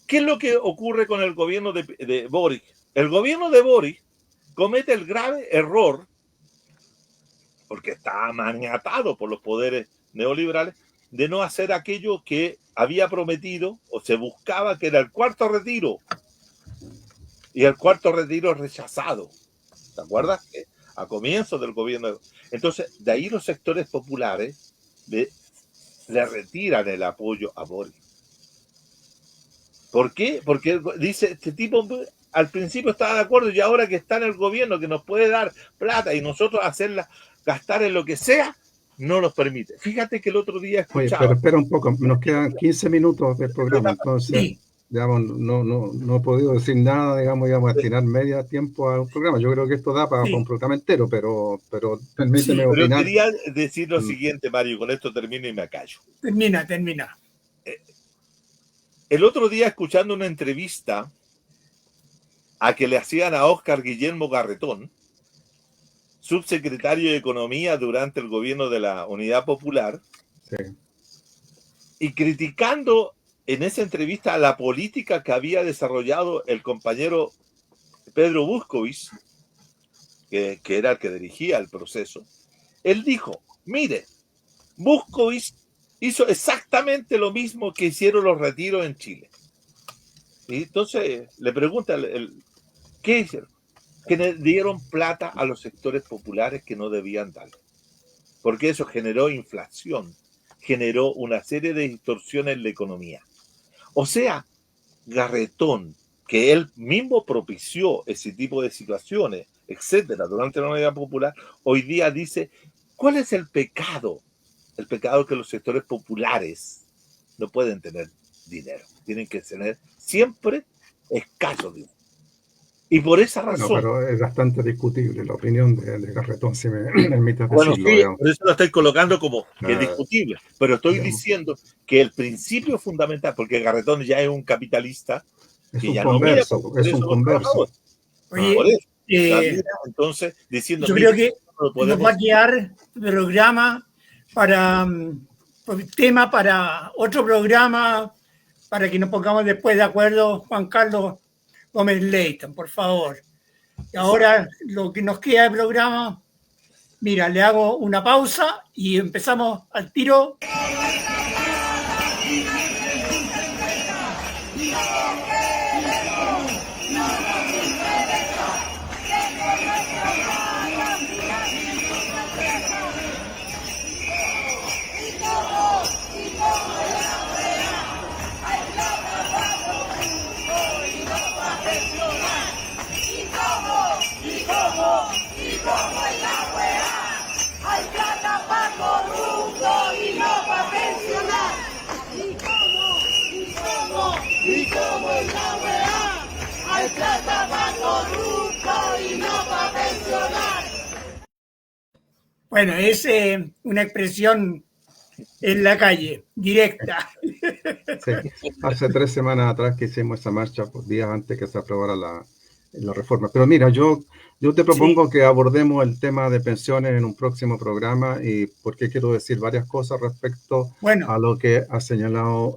¿Qué es lo que ocurre con el gobierno de Boric? el gobierno de Boric comete el grave error, porque está maniatado por los poderes neoliberales, de no hacer aquello que había prometido o se buscaba, que era el cuarto retiro. Y el cuarto retiro rechazado. ¿Te acuerdas? A comienzos del gobierno. Entonces, de ahí los sectores populares le retiran el apoyo a Boric. ¿Por qué? Porque dice, este tipo al principio estaba de acuerdo y ahora que está en el gobierno, que nos puede dar plata y nosotros hacerla gastar en lo que sea, no nos permite. Fíjate que el otro día escuchaba...
Oye, pero espera un poco, nos quedan 15 minutos del programa, entonces,
Sí.
digamos, no he podido decir nada, digamos, a destinar media tiempo a un programa. Yo creo que esto da para un programa entero, pero permíteme opinar.
Pero quería decir lo siguiente, Mario, con esto termino y me callo.
Termina.
El otro día, escuchando una entrevista a que le hacían a Óscar Guillermo Garretón, subsecretario de Economía durante el gobierno de la Unidad Popular,
sí,
y criticando en esa entrevista la política que había desarrollado el compañero Pedro Buscovich, que era el que dirigía el proceso, él dijo, mire, Buscovich hizo exactamente lo mismo que hicieron los retiros en Chile. Y entonces le pregunta, ¿qué hicieron? Que le dieron plata a los sectores populares que no debían dar. Porque eso generó inflación, generó una serie de distorsiones en la economía. O sea, Garretón, que él mismo propició ese tipo de situaciones, etcétera, durante la Unidad Popular, hoy día dice, ¿cuál es el pecado? El pecado que los sectores populares no pueden tener dinero, tienen que tener siempre escaso dinero. Y por esa razón...
Bueno, pero es bastante discutible la opinión de Garretón, si me permites decirlo.
Bueno, sí, digamos. Por eso lo estoy colocando como que es discutible, pero estoy diciendo que el principio fundamental, porque Garretón ya es un capitalista,
es
que
un
ya
converso,
no
es un converso.
Oye,
por eso, entonces, diciendo...
Yo creo que nos va a quedar programa para tema para otro programa, para que nos pongamos después de acuerdo, Juan Carlos Gómez Leighton, por favor. Y ahora lo que nos queda de programa, mira, le hago una pausa y empezamos al tiro. Bueno, es una expresión en la calle, directa.
Sí, hace 3 semanas atrás que hicimos esa marcha, días antes que se aprobara la reforma. Pero mira, yo te propongo que abordemos el tema de pensiones en un próximo programa, y porque quiero decir varias cosas respecto a lo que ha señalado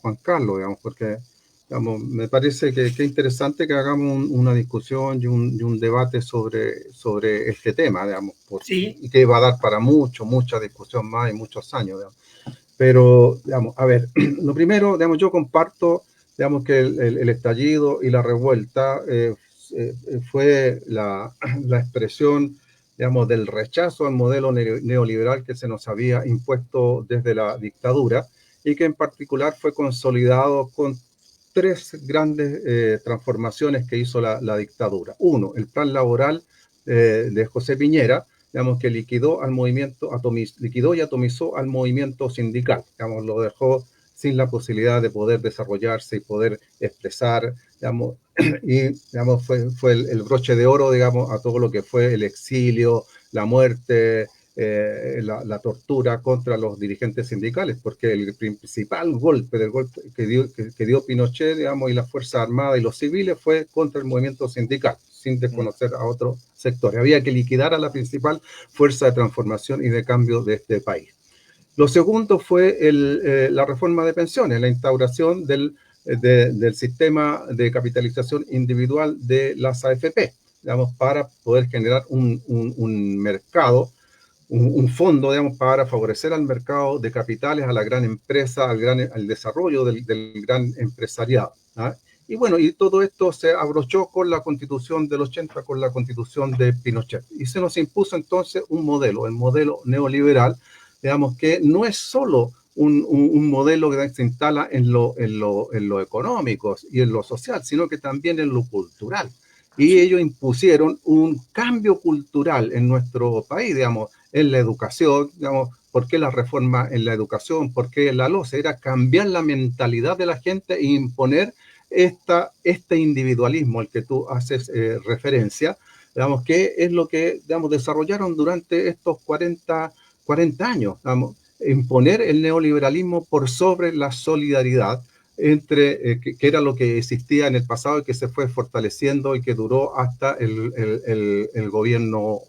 Juan Carlos, digamos, porque digamos, me parece que es interesante que hagamos una discusión y un debate sobre este tema, digamos, y que va a dar para mucha discusión más y muchos años, digamos. Pero, digamos, a ver, lo primero, digamos, yo comparto, digamos, que el estallido y la revuelta fue la expresión, digamos, del rechazo al modelo neoliberal que se nos había impuesto desde la dictadura, y que en particular fue consolidado con 3 grandes transformaciones que hizo la dictadura. Uno, el plan laboral de José Piñera, digamos, que liquidó y atomizó al movimiento sindical, digamos, lo dejó sin la posibilidad de poder desarrollarse y poder expresar, digamos, y digamos, fue el broche de oro, digamos, a todo lo que fue el exilio, la muerte, la tortura contra los dirigentes sindicales, porque el principal golpe que dio Pinochet, digamos, y las Fuerzas Armadas y los civiles fue contra el movimiento sindical, sin desconocer a otros sectores. Había que liquidar a la principal fuerza de transformación y de cambio de este país. Lo segundo fue la reforma de pensiones, la instauración del del sistema de capitalización individual de las AFP, digamos, para poder generar un mercado, un fondo, digamos, para favorecer al mercado de capitales, a la gran empresa, al desarrollo del gran empresariado. ¿Ah? Y bueno, y todo esto se abrochó con la Constitución del 80, con la Constitución de Pinochet. Y se nos impuso entonces un modelo, el modelo neoliberal, digamos, que no es solo un modelo que se instala en lo económico y en lo social, sino que también en lo cultural. Y ellos impusieron un cambio cultural en nuestro país, digamos, en la educación, digamos, ¿por qué la reforma en la educación? ¿Por qué la LOCE? Era cambiar la mentalidad de la gente e imponer este individualismo al que tú haces referencia, digamos, que es lo que, digamos, desarrollaron durante estos 40 años, digamos, imponer el neoliberalismo por sobre la solidaridad, que era lo que existía en el pasado y que se fue fortaleciendo y que duró hasta el gobierno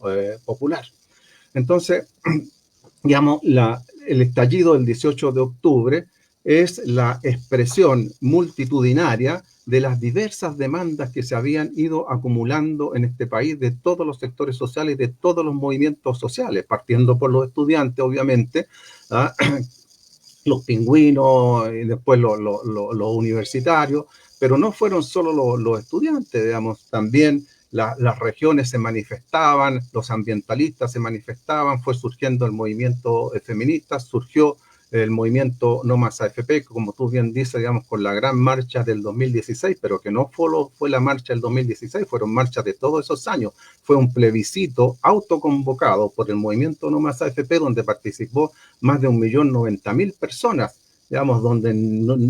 popular. Entonces, digamos, el estallido del 18 de octubre es la expresión multitudinaria de las diversas demandas que se habían ido acumulando en este país de todos los sectores sociales, de todos los movimientos sociales, partiendo por los estudiantes, obviamente, ¿ah? Los pingüinos y después los universitarios, pero no fueron solo los estudiantes, digamos, también las regiones se manifestaban, los ambientalistas se manifestaban, fue surgiendo el movimiento feminista, surgió el movimiento No Más AFP, como tú bien dices, digamos, con la gran marcha del 2016, pero que no solo fue la marcha del 2016, fueron marchas de todos esos años. Fue un plebiscito autoconvocado por el movimiento No Más AFP, donde participó más de 1.090.000 personas, digamos, donde,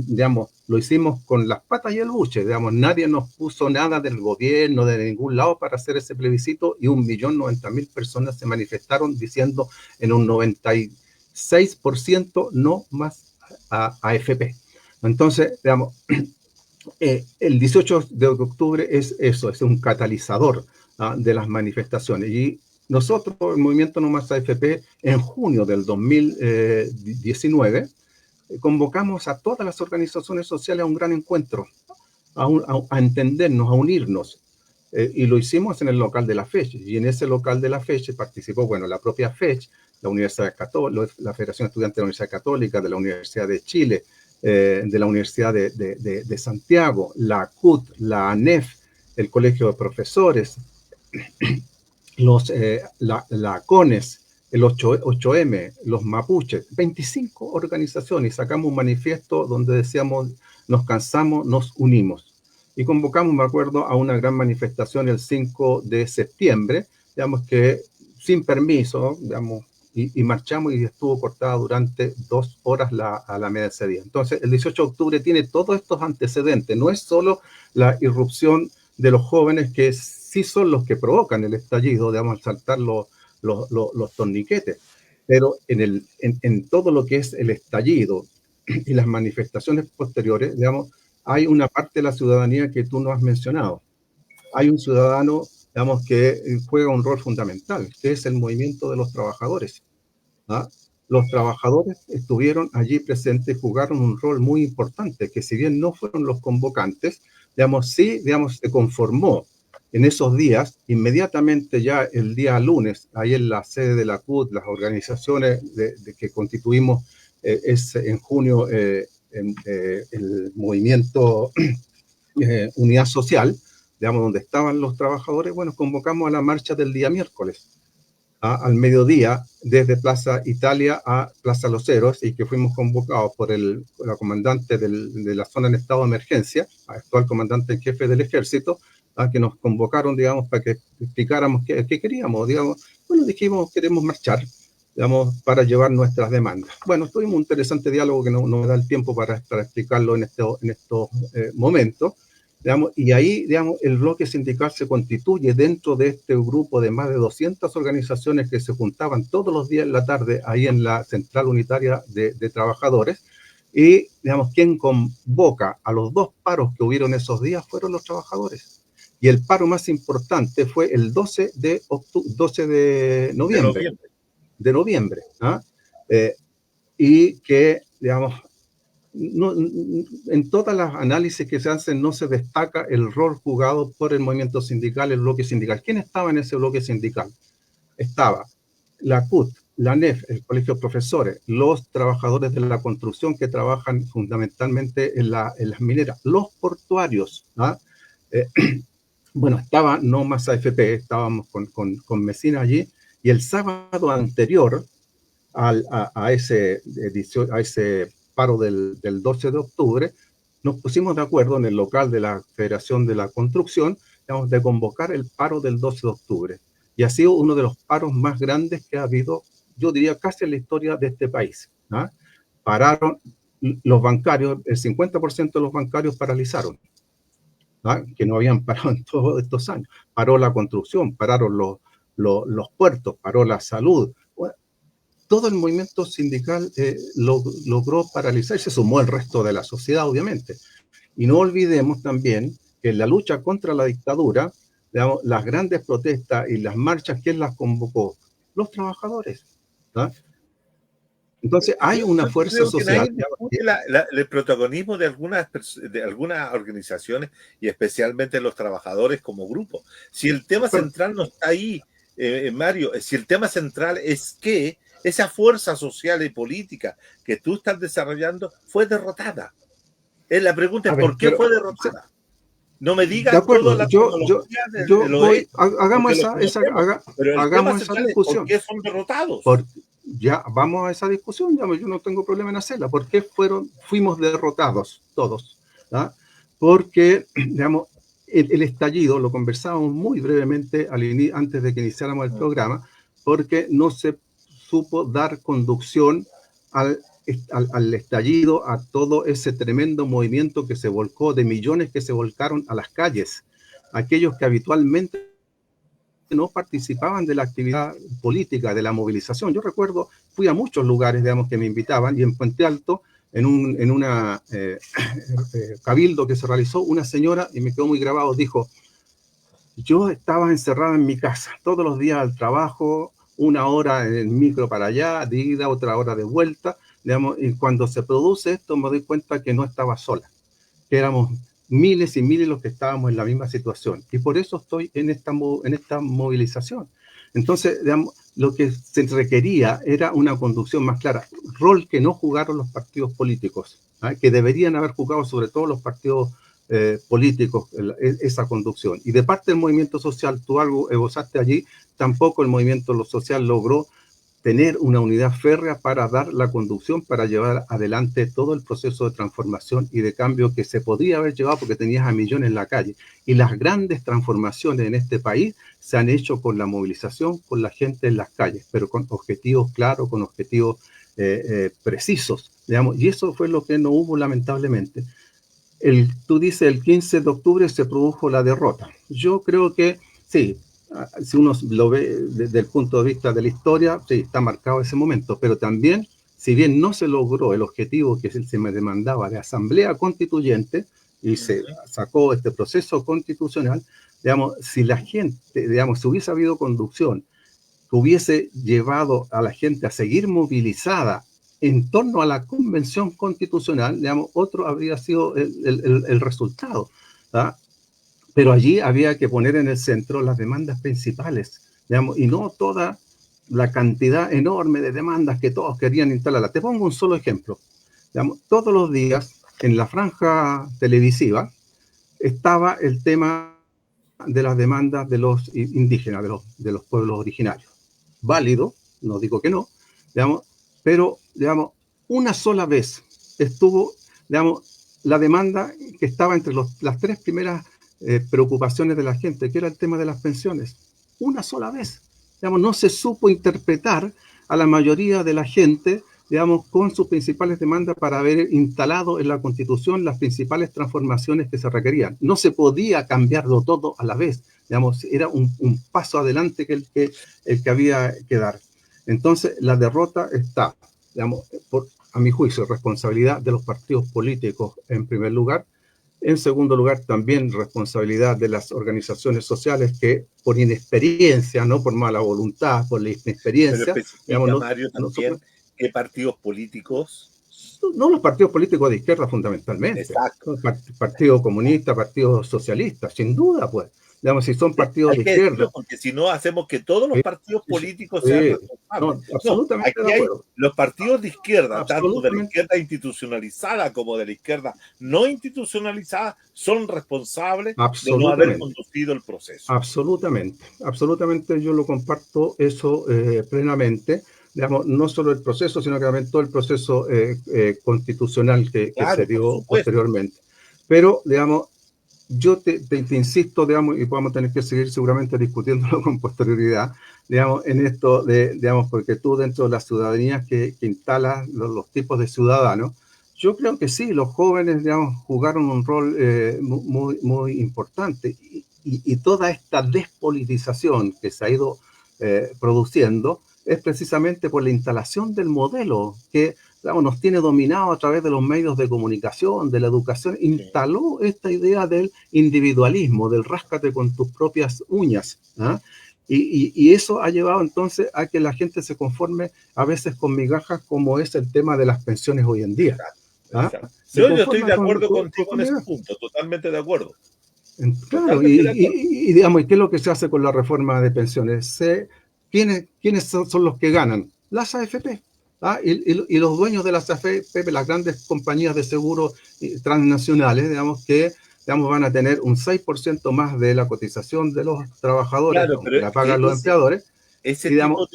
digamos, lo hicimos con las patas y el buche, digamos, nadie nos puso nada del gobierno, de ningún lado para hacer ese plebiscito, y 1.090.000 personas se manifestaron diciendo en un 96% no más a AFP. Entonces, digamos, el 18 de octubre es eso, es un catalizador de las manifestaciones. Y nosotros, el movimiento No Más AFP, en junio del 2019, convocamos a todas las organizaciones sociales a un gran encuentro, a entendernos, a unirnos. Y lo hicimos en el local de la FECH. Y en ese local de la FECH participó, bueno, la propia FECH, la Universidad Católica, la Federación Estudiantil de la Universidad Católica, de la Universidad de Chile, de la Universidad de Santiago, la CUT, la ANEF, el Colegio de Profesores, la CONES, el 8M, los mapuches, 25 organizaciones, y sacamos un manifiesto donde decíamos, nos cansamos, nos unimos. Y convocamos, me acuerdo, a una gran manifestación el 5 de septiembre, digamos que sin permiso, digamos, y marchamos y estuvo cortada durante 2 horas a la media de ese día. Entonces, el 18 de octubre tiene todos estos antecedentes, no es solo la irrupción de los jóvenes que sí son los que provocan el estallido, digamos, al saltar los torniquetes, pero en todo lo que es el estallido y las manifestaciones posteriores, digamos, hay una parte de la ciudadanía que tú no has mencionado. Hay un ciudadano, digamos, que juega un rol fundamental, que es el movimiento de los trabajadores. ¿Ah? Los trabajadores estuvieron allí presentes, jugaron un rol muy importante, que si bien no fueron los convocantes, digamos, sí, digamos, se conformó en esos días, inmediatamente ya el día lunes, ahí en la sede de la CUT, las organizaciones que constituimos en junio, el movimiento Unidad Social, digamos, donde estaban los trabajadores, bueno, convocamos a la marcha del día miércoles, al mediodía, desde Plaza Italia a Plaza Los Heros, y que fuimos convocados por la comandante de la zona en estado de emergencia, actual comandante en jefe del ejército, que nos convocaron, digamos, para que explicáramos qué queríamos, digamos. Bueno, dijimos, queremos marchar, digamos, para llevar nuestras demandas. Bueno, tuvimos un interesante diálogo que no me da el tiempo para explicarlo en estos momentos, digamos, y ahí, digamos, el bloque sindical se constituye dentro de este grupo de más de 200 organizaciones que se juntaban todos los días en la tarde ahí en la Central Unitaria de Trabajadores, y, digamos, quien convoca a los 2 paros que hubieron esos días fueron los trabajadores. Y el paro más importante fue el 12 de noviembre. ¿Ah? Y que, digamos, en todas las análisis que se hacen no se destaca el rol jugado por el movimiento sindical, el bloque sindical. ¿Quién estaba en ese bloque sindical? Estaba la CUT, la ANEF, el Colegio de Profesores, los trabajadores de la construcción que trabajan fundamentalmente en las mineras, los portuarios, ¿ah? Bueno, estaba no más AFP, estábamos con Mesina allí, y el sábado anterior a ese paro del 12 de octubre, nos pusimos de acuerdo en el local de la Federación de la Construcción, digamos, de convocar el paro del 12 de octubre. Y ha sido uno de los paros más grandes que ha habido, yo diría, casi en la historia de este país, ¿no? Pararon los bancarios, el 50% de los bancarios paralizaron, ¿no? Que no habían parado en todos estos años. Paró la construcción, pararon los puertos, paró la salud. Bueno, todo el movimiento sindical logró paralizar y se sumó el resto de la sociedad, obviamente. Y no olvidemos también que en la lucha contra la dictadura, digamos, las grandes protestas y las marchas, ¿quién las convocó? Los trabajadores, ¿no? Entonces hay una fuerza social.
El protagonismo de algunas organizaciones y especialmente los trabajadores como grupo. Si el tema central no está ahí, Mario, si el tema central es que esa fuerza social y política que tú estás desarrollando fue derrotada. La pregunta es ¿por qué fue derrotada? No me digas
de acuerdo,
toda la
hagamos esa discusión.
¿Por qué son derrotados?
Ya vamos a esa discusión, yo no tengo problema en hacerla. ¿Por qué fuimos derrotados todos? ¿Ah? Porque, digamos, el estallido, lo conversábamos muy brevemente antes de que iniciáramos el programa, porque no se supo dar conducción al estallido, a todo ese tremendo movimiento que se volcó, de millones que se volcaron a las calles, aquellos que habitualmente no participaban de la actividad política, de la movilización. Yo recuerdo, fui a muchos lugares, digamos, que me invitaban, y en Puente Alto, en una cabildo que se realizó, una señora, y me quedó muy grabado, dijo: yo estaba encerrada en mi casa, todos los días al trabajo, una hora en el micro para allá, de ida, otra hora de vuelta, digamos, y cuando se produce esto me doy cuenta que no estaba sola, que éramos miles y miles los que estábamos en la misma situación, y por eso estoy en esta movilización. Entonces, digamos, lo que se requería era una conducción más clara, rol que no jugaron los partidos políticos, ¿eh? Que deberían haber jugado sobre todo los partidos políticos esa conducción. Y de parte del movimiento social, tú algo esbozaste allí, tampoco el movimiento social logró tener una unidad férrea para dar la conducción, para llevar adelante todo el proceso de transformación y de cambio que se podría haber llevado porque tenías a millones en la calle. Y las grandes transformaciones en este país se han hecho con la movilización, con la gente en las calles, pero con objetivos claros, con objetivos precisos, digamos, y eso fue lo que no hubo lamentablemente. Tú dices, el 15 de octubre se produjo la derrota. Yo creo que sí, si uno lo ve desde el punto de vista de la historia, sí, está marcado ese momento, pero también, si bien no se logró el objetivo que se me demandaba de asamblea constituyente y se sacó este proceso constitucional, digamos, si la gente, digamos, si hubiese habido conducción que hubiese llevado a la gente a seguir movilizada en torno a la convención constitucional, digamos, otro habría sido el resultado, ¿verdad? Pero allí había que poner en el centro las demandas principales, digamos, y no toda la cantidad enorme de demandas que todos querían instalarlas. Te pongo un solo ejemplo. Digamos, todos los días en la franja televisiva estaba el tema de las demandas de los indígenas, de los pueblos originarios. Válido, no digo que no, digamos, pero, digamos, una sola vez estuvo, digamos, la demanda que estaba entre las tres primeras preocupaciones de la gente, que era el tema de las pensiones. Una sola vez, digamos, no se supo interpretar a la mayoría de la gente, digamos, con sus principales demandas para haber instalado en la Constitución las principales transformaciones que se requerían. No se podía cambiarlo todo a la vez, digamos, era un paso adelante el que había que dar. Entonces, la derrota está, digamos, a mi juicio, responsabilidad de los partidos políticos en primer lugar. En segundo lugar, también responsabilidad de las organizaciones sociales que por inexperiencia, no por mala voluntad, por la inexperiencia.
Pero digamos, Mario, también, ¿qué partidos políticos
No los partidos políticos de izquierda fundamentalmente.
Exacto.
Partido Comunista, Partido Socialista, sin duda, pues. Digamos, si son partidos de izquierda.
Porque si no, hacemos que todos los partidos políticos sean responsables.
No, absolutamente
aquí
de
hay
acuerdo.
los partidos de izquierda, tanto de la izquierda institucionalizada como de la izquierda no institucionalizada, son responsables de no haber conducido el proceso.
Absolutamente yo lo comparto eso plenamente. Digamos, no solo el proceso, sino que también todo el proceso constitucional que se dio posteriormente. Pero, digamos, yo te insisto, digamos, y vamos a tener que seguir seguramente discutiéndolo con posterioridad, digamos, en esto digamos, porque tú dentro de las ciudadanías que instalas los tipos de ciudadanos, yo creo que sí, los jóvenes, digamos, jugaron un rol muy importante y toda esta despolitización que se ha ido produciendo es precisamente por la instalación del modelo que, digamos, nos tiene dominado a través de los medios de comunicación, de la educación, instaló esta idea del individualismo, del ráscate con tus propias uñas, ¿ah? Y eso ha llevado entonces a que la gente se conforme a veces con migajas, como es el tema de las pensiones hoy en día. ¿Ah?
Yo estoy de acuerdo contigo en ese punto, totalmente de acuerdo.
Claro, y digamos, ¿y qué es lo que se hace con la reforma de pensiones? ¿Quiénes son los que ganan? Las AFP. ¿Ah? Y los dueños de las AFP, las grandes compañías de seguro transnacionales, digamos, que van a tener un 6% más de la cotización de los trabajadores, claro, que la pagan los empleadores.
Ese tipo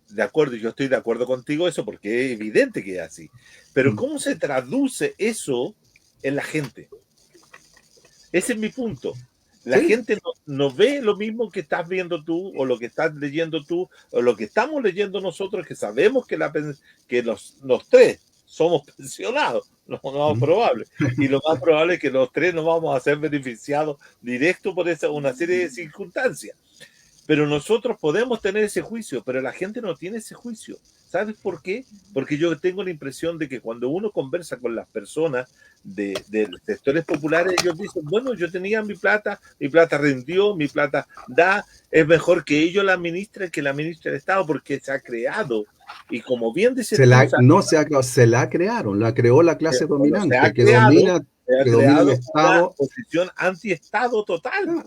de acuerdo, yo estoy de acuerdo contigo eso, porque es evidente que es así. Pero ¿cómo se traduce eso en la gente? Ese es mi punto. La gente no ve lo mismo que estás viendo tú, o lo que estás leyendo tú, o lo que estamos leyendo nosotros, que sabemos que los tres somos pensionados, lo más probable. Y lo más probable es que los tres nos vamos a ser beneficiados directo por una serie de circunstancias. Pero nosotros podemos tener ese juicio, pero la gente no tiene ese juicio. ¿Sabes por qué? Porque yo tengo la impresión de que cuando uno conversa con las personas de sectores populares, ellos dicen, bueno, yo tenía mi plata rindió, mi plata da, es mejor que ellos la administren que la administre el Estado, porque se ha creado. Y como bien dice...
se la crearon, la creó la clase dominante, que domina el Estado.
Una posición anti-Estado total.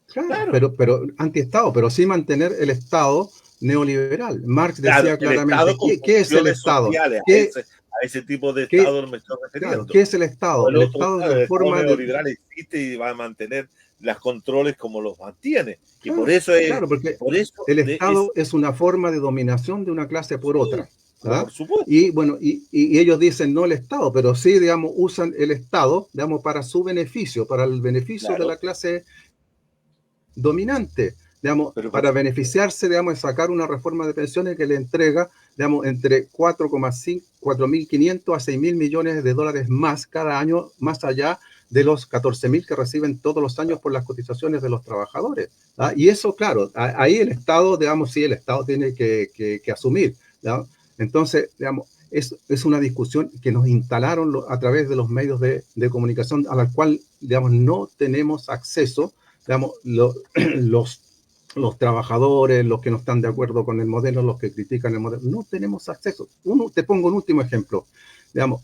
Claro. Pero anti-Estado, pero sí mantener el Estado neoliberal. Marx decía claramente, ¿qué es el Estado?
A ese tipo de Estado no me estoy refiriendo.
¿Qué es el Estado? El Estado es la forma
neoliberal existe y va a mantener los controles como los mantiene. Y por eso es...
Claro, porque el Estado es una forma de dominación de una clase por otra. ¿Ah?
Por supuesto.
Y bueno, y ellos dicen no el Estado, pero sí, digamos, usan el Estado, digamos, para su beneficio, para el beneficio de la clase dominante, digamos, para beneficiarse, digamos, de sacar una reforma de pensiones que le entrega, digamos, entre 4.500 a 6.000 millones de dólares más cada año, más allá de los 14.000 que reciben todos los años por las cotizaciones de los trabajadores. ¿Ah? Y eso, claro, ahí el Estado, digamos, sí, el Estado tiene que asumir, ¿no? Entonces, digamos, es una discusión que nos instalaron a través de los medios de comunicación a la cual, digamos, no tenemos acceso. Digamos, los trabajadores, los que no están de acuerdo con el modelo, los que critican el modelo, no tenemos acceso. Te pongo un último ejemplo. Digamos,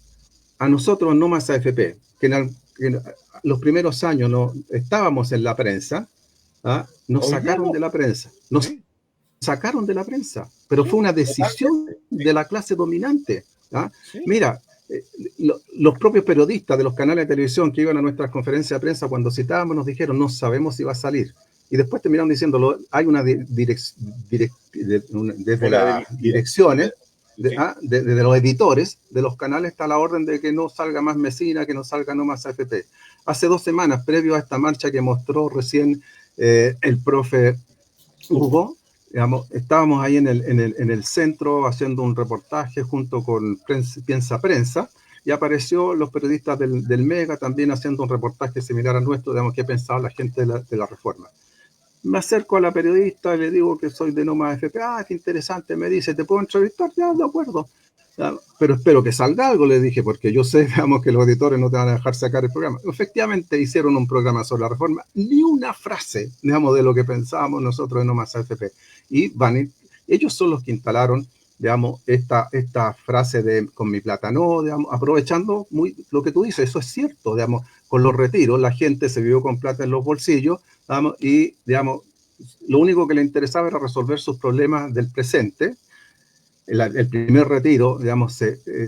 a nosotros, no más AFP, que en los primeros años no estábamos en la prensa, ¿ah? Nos sacaron de la prensa. Nos sacaron de la prensa, pero fue una decisión de la clase dominante. ¿Ah? Mira, los propios periodistas de los canales de televisión que iban a nuestras conferencias de prensa, cuando citábamos, nos dijeron, no sabemos si va a salir. Y después terminaron diciéndolo, hay una desde las direcciones, desde los editores de los canales, está la orden de que no salga más Mesina, que no salga no más AFP. Hace 2 semanas, previo a esta marcha que mostró recién el profe Hugo, digamos, estábamos ahí en el centro haciendo un reportaje junto con Piensa Prensa, y apareció los periodistas del Mega también haciendo un reportaje similar al nuestro, digamos, qué pensaba la gente de la reforma. Me acerco a la periodista y le digo que soy de Noma FP. Ah, qué interesante, me dice, ¿te puedo entrevistar? Ya, de acuerdo. Pero espero que salga algo, le dije, porque yo sé, digamos, que los editores no te van a dejar sacar el programa. Efectivamente, hicieron un programa sobre la reforma, ni una frase, digamos, de lo que pensábamos nosotros de No Más AFP. Y ellos son los que instalaron digamos, esta frase de con mi plata no, digamos, aprovechando muy lo que tú dices, eso es cierto, digamos, con los retiros la gente se vivió con plata en los bolsillos, digamos, y, digamos, lo único que le interesaba era resolver sus problemas del presente. El primer retiro, digamos,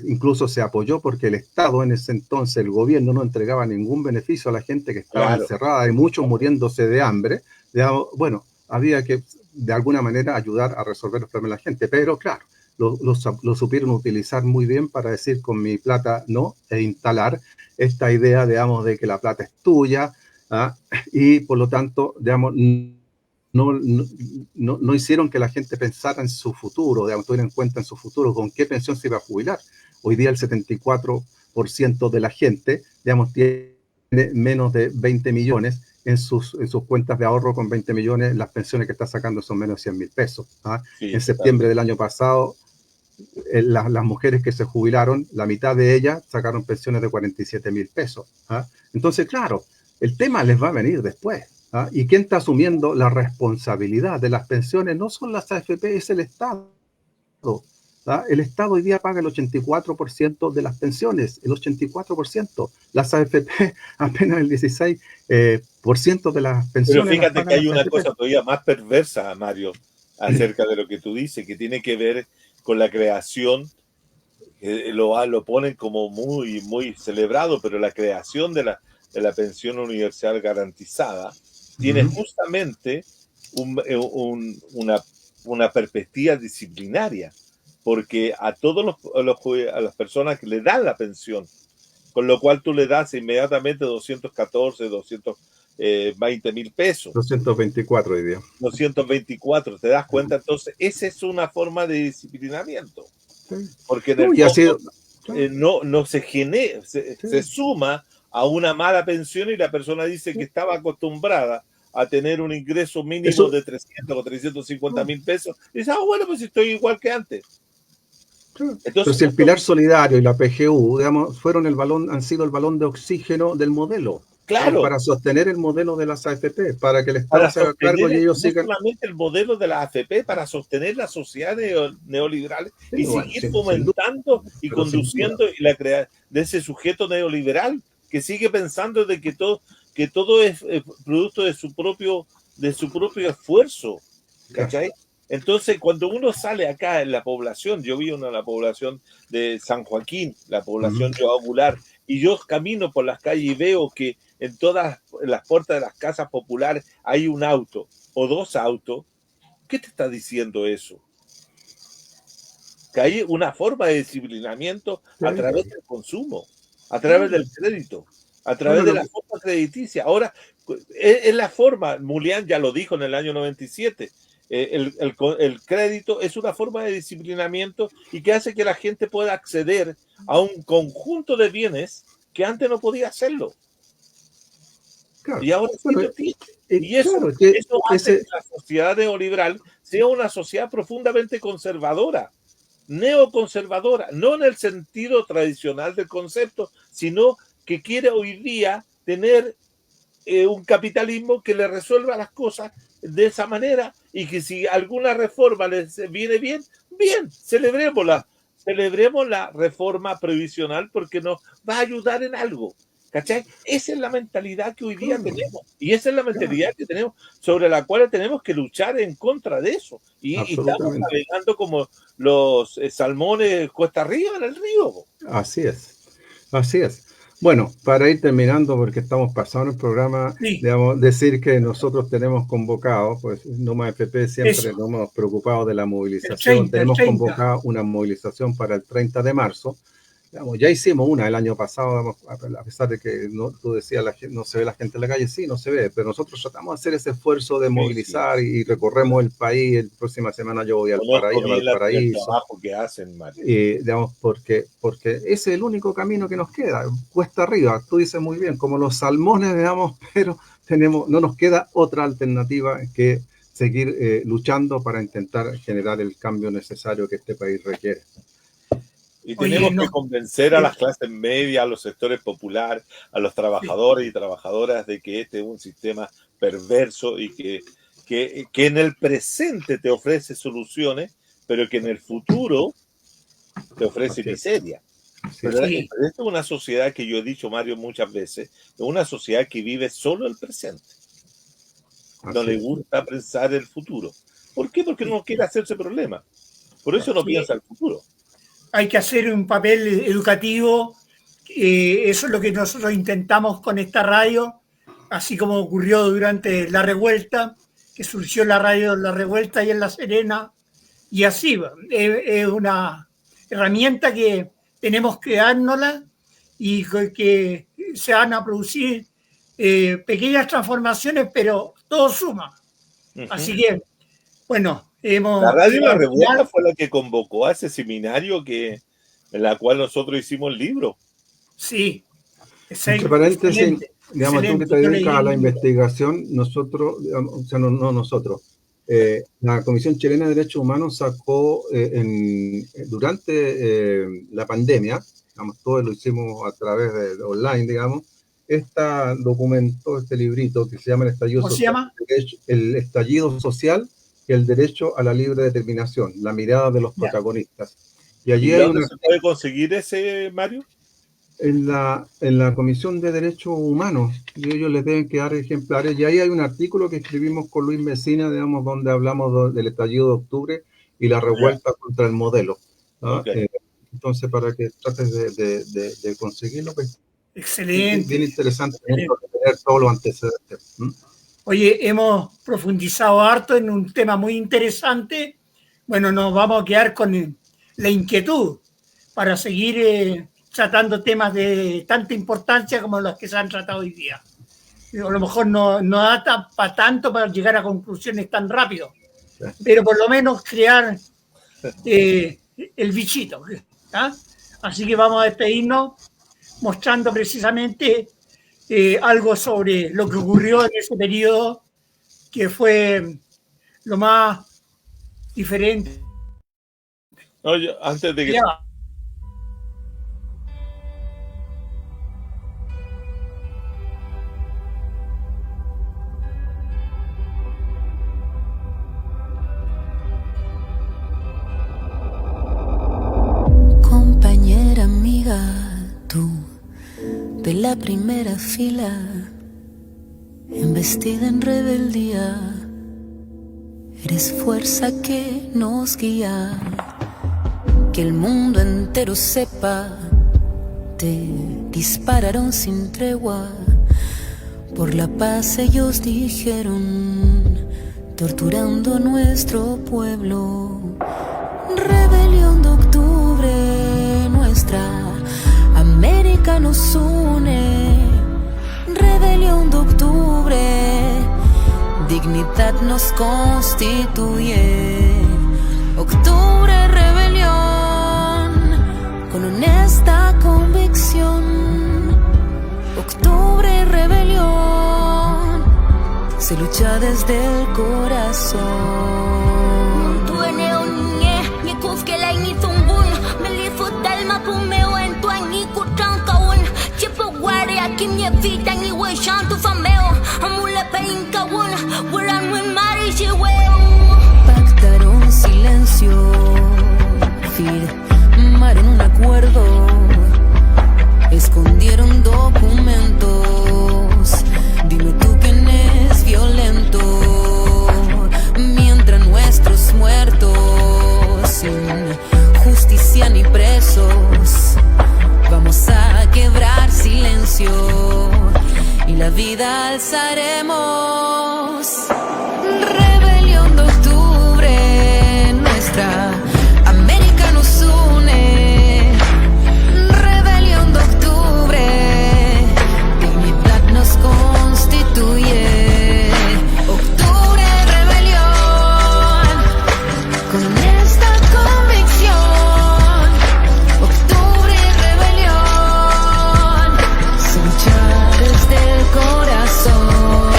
incluso se apoyó porque el Estado en ese entonces, el gobierno no entregaba ningún beneficio a la gente que estaba encerrada y muchos muriéndose de hambre. Digamos, bueno, había que de alguna manera ayudar a resolver los problemas de la gente, pero claro, lo supieron utilizar muy bien para decir con mi plata no, e instalar esta idea, digamos, de que la plata es tuya, ¿ah? Y por lo tanto, digamos, no hicieron que la gente pensara en su futuro, digamos, tuviera en cuenta en su futuro con qué pensión se iba a jubilar. Hoy día el 74% de la gente, digamos, tiene menos de 20 millones en sus cuentas de ahorro. Con 20 millones, las pensiones que está sacando son menos de 100 mil pesos. ¿Ah? Sí, en septiembre del año pasado, las mujeres que se jubilaron, la mitad de ellas sacaron pensiones de 47 mil pesos. ¿Ah? Entonces, claro, el tema les va a venir después. ¿Ah? ¿Y quién está asumiendo la responsabilidad de las pensiones? No son las AFP, es el Estado. ¿Ah? El Estado hoy día paga el 84% de las pensiones, el 84%. Las AFP apenas el 16% de las pensiones.
Pero fíjate que hay una cosa todavía más perversa, Mario, acerca de lo que tú dices, que tiene que ver con la creación, lo ponen como muy, muy celebrado, pero la creación de la pensión universal garantizada tiene justamente una perspectiva disciplinaria, porque a las personas que le dan la pensión, con lo cual tú le das inmediatamente 220 mil pesos.
224 hoy día.
224, ¿te das cuenta? Entonces, esa es una forma de disciplinamiento. Porque en el fondo, no se genera, se suma a una mala pensión y la persona dice que estaba acostumbrada a tener un ingreso mínimo de 300 o 350 mil pesos. Y dice, bueno, pues estoy igual que antes.
Entonces, pero si el pilar solidario y la PGU, digamos, han sido el balón de oxígeno del modelo.
Claro.
Para sostener el modelo de las AFP, para que el Estado se haga cargo y ellos sigan.
No solamente el modelo de la AFP, para sostener la sociedad neoliberal y seguir fomentando y conduciendo la creación de ese sujeto neoliberal que sigue pensando de que todo es producto de su propio esfuerzo. ¿Cachai? Entonces, cuando uno sale acá en la población, yo vivo en la población de San Joaquín, la población Joao Goulart, y yo camino por las calles y veo que en todas las puertas de las casas populares hay un auto o dos autos. ¿Qué te está diciendo eso? Que hay una forma de disciplinamiento a través del consumo, a través del crédito, a través de la forma crediticia. Ahora, es la forma, Mulián ya lo dijo en el año 97, el crédito es una forma de disciplinamiento y que hace que la gente pueda acceder a un conjunto de bienes que antes no podía hacerlo. Claro. Y ahora sí lo tiene. Y eso hace que la sociedad neoliberal sea una sociedad profundamente conservadora, neoconservadora, no en el sentido tradicional del concepto, sino que quiere hoy día tener un capitalismo que le resuelva las cosas de esa manera, y que si alguna reforma les viene bien, celebremos la reforma previsional porque nos va a ayudar en algo. ¿Cachai? Esa es la mentalidad que hoy día tenemos, y esa es la mentalidad que tenemos, sobre la cual tenemos que luchar en contra de eso, y estamos navegando como los salmones cuesta arriba en el río.
Así es. Bueno, para ir terminando, porque estamos pasando el programa, digamos, decir que nosotros tenemos convocado, pues Noma FP siempre nos hemos preocupado de la movilización, tenemos convocado una movilización para el 30 de marzo. Digamos, ya hicimos una el año pasado, digamos, a pesar de que tú decías no se ve la gente en la calle, sí, no se ve, pero nosotros tratamos de hacer ese esfuerzo de movilizar y recorremos el país. La próxima semana yo voy al Paraíso.
Que hacen,
digamos, porque ese es el único camino que nos queda, cuesta arriba, tú dices muy bien, como los salmones, digamos, pero no nos queda otra alternativa que seguir luchando para intentar generar el cambio necesario que este país requiere.
Y tenemos que convencer a las clases medias, a los sectores populares, a los trabajadores y trabajadoras de que este es un sistema perverso y que en el presente te ofrece soluciones, pero que en el futuro te ofrece miseria. Pero
Sí.
esta es una sociedad que yo he dicho, Mario, muchas veces, es una sociedad que vive solo el presente. No le gusta pensar el futuro. ¿Por qué? Porque no quiere hacerse problema. Por eso no piensa el futuro.
Hay que hacer un papel educativo. Eso es lo que nosotros intentamos con esta radio, así como ocurrió durante la revuelta, que surgió la radio La Revuelta y en La Serena, y así es una herramienta que tenemos que dárnosla y que se van a producir pequeñas transformaciones, pero todo suma. Así que, bueno,
la radio La Revuelta fue la que convocó a ese seminario en la cual nosotros hicimos el libro.
Sí.
Entre paréntesis, digamos, tú que te dedicas a la investigación, nosotros, o sea, no nosotros, la Comisión Chilena de Derechos Humanos sacó durante la pandemia, digamos, todo lo hicimos a través de online, digamos, este librito que se llama El Estallido
¿Cómo
Social,
se llama?
El Estallido Social y el Derecho a la Libre Determinación, la mirada de los protagonistas. Y allí hay
¿Dónde se puede conseguir ese, Mario?
En la Comisión de Derechos Humanos, y ellos les deben quedar ejemplares, y ahí hay un artículo que escribimos con Luis Mesina, digamos, donde hablamos del estallido de octubre y la revuelta contra el modelo, ¿no?
Okay.
Entonces, para que trates de conseguirlo, pues.
Excelente.
Bien interesante tener todos los antecedentes.
Oye, hemos profundizado harto en un tema muy interesante. Bueno, nos vamos a quedar con la inquietud para seguir tratando temas de tanta importancia como los que se han tratado hoy día. A lo mejor no da para tanto para llegar a conclusiones tan rápido, pero por lo menos crear el bichito. ¿Ah? Así que vamos a despedirnos mostrando precisamente algo sobre lo que ocurrió en ese periodo, que fue lo más diferente.
Oye, antes de que...
Compañera, amiga, tú de la primera fila, embestida en rebeldía, eres fuerza que nos guía, que el mundo entero sepa, te dispararon sin tregua, por la paz ellos dijeron, torturando a nuestro pueblo. Rebelión de octubre, nuestra América nos une. Rebelión de octubre, dignidad nos constituye. Octubre, rebelión, con honesta convicción. Octubre, rebelión, se lucha desde el corazón. Pactaron silencio, firmaron un acuerdo, escondieron documentos. Dime tú quién es violento, mientras nuestros muertos sin justicia ni presos. Vamos a quebrar silencio y la vida alzaremos. Rebelión de octubre, nuestra América nos une. Rebelión de octubre, dignidad nos constituye. Octubre, rebelión, con esta convicción. Octubre, rebelión, se lucha desde el corazón.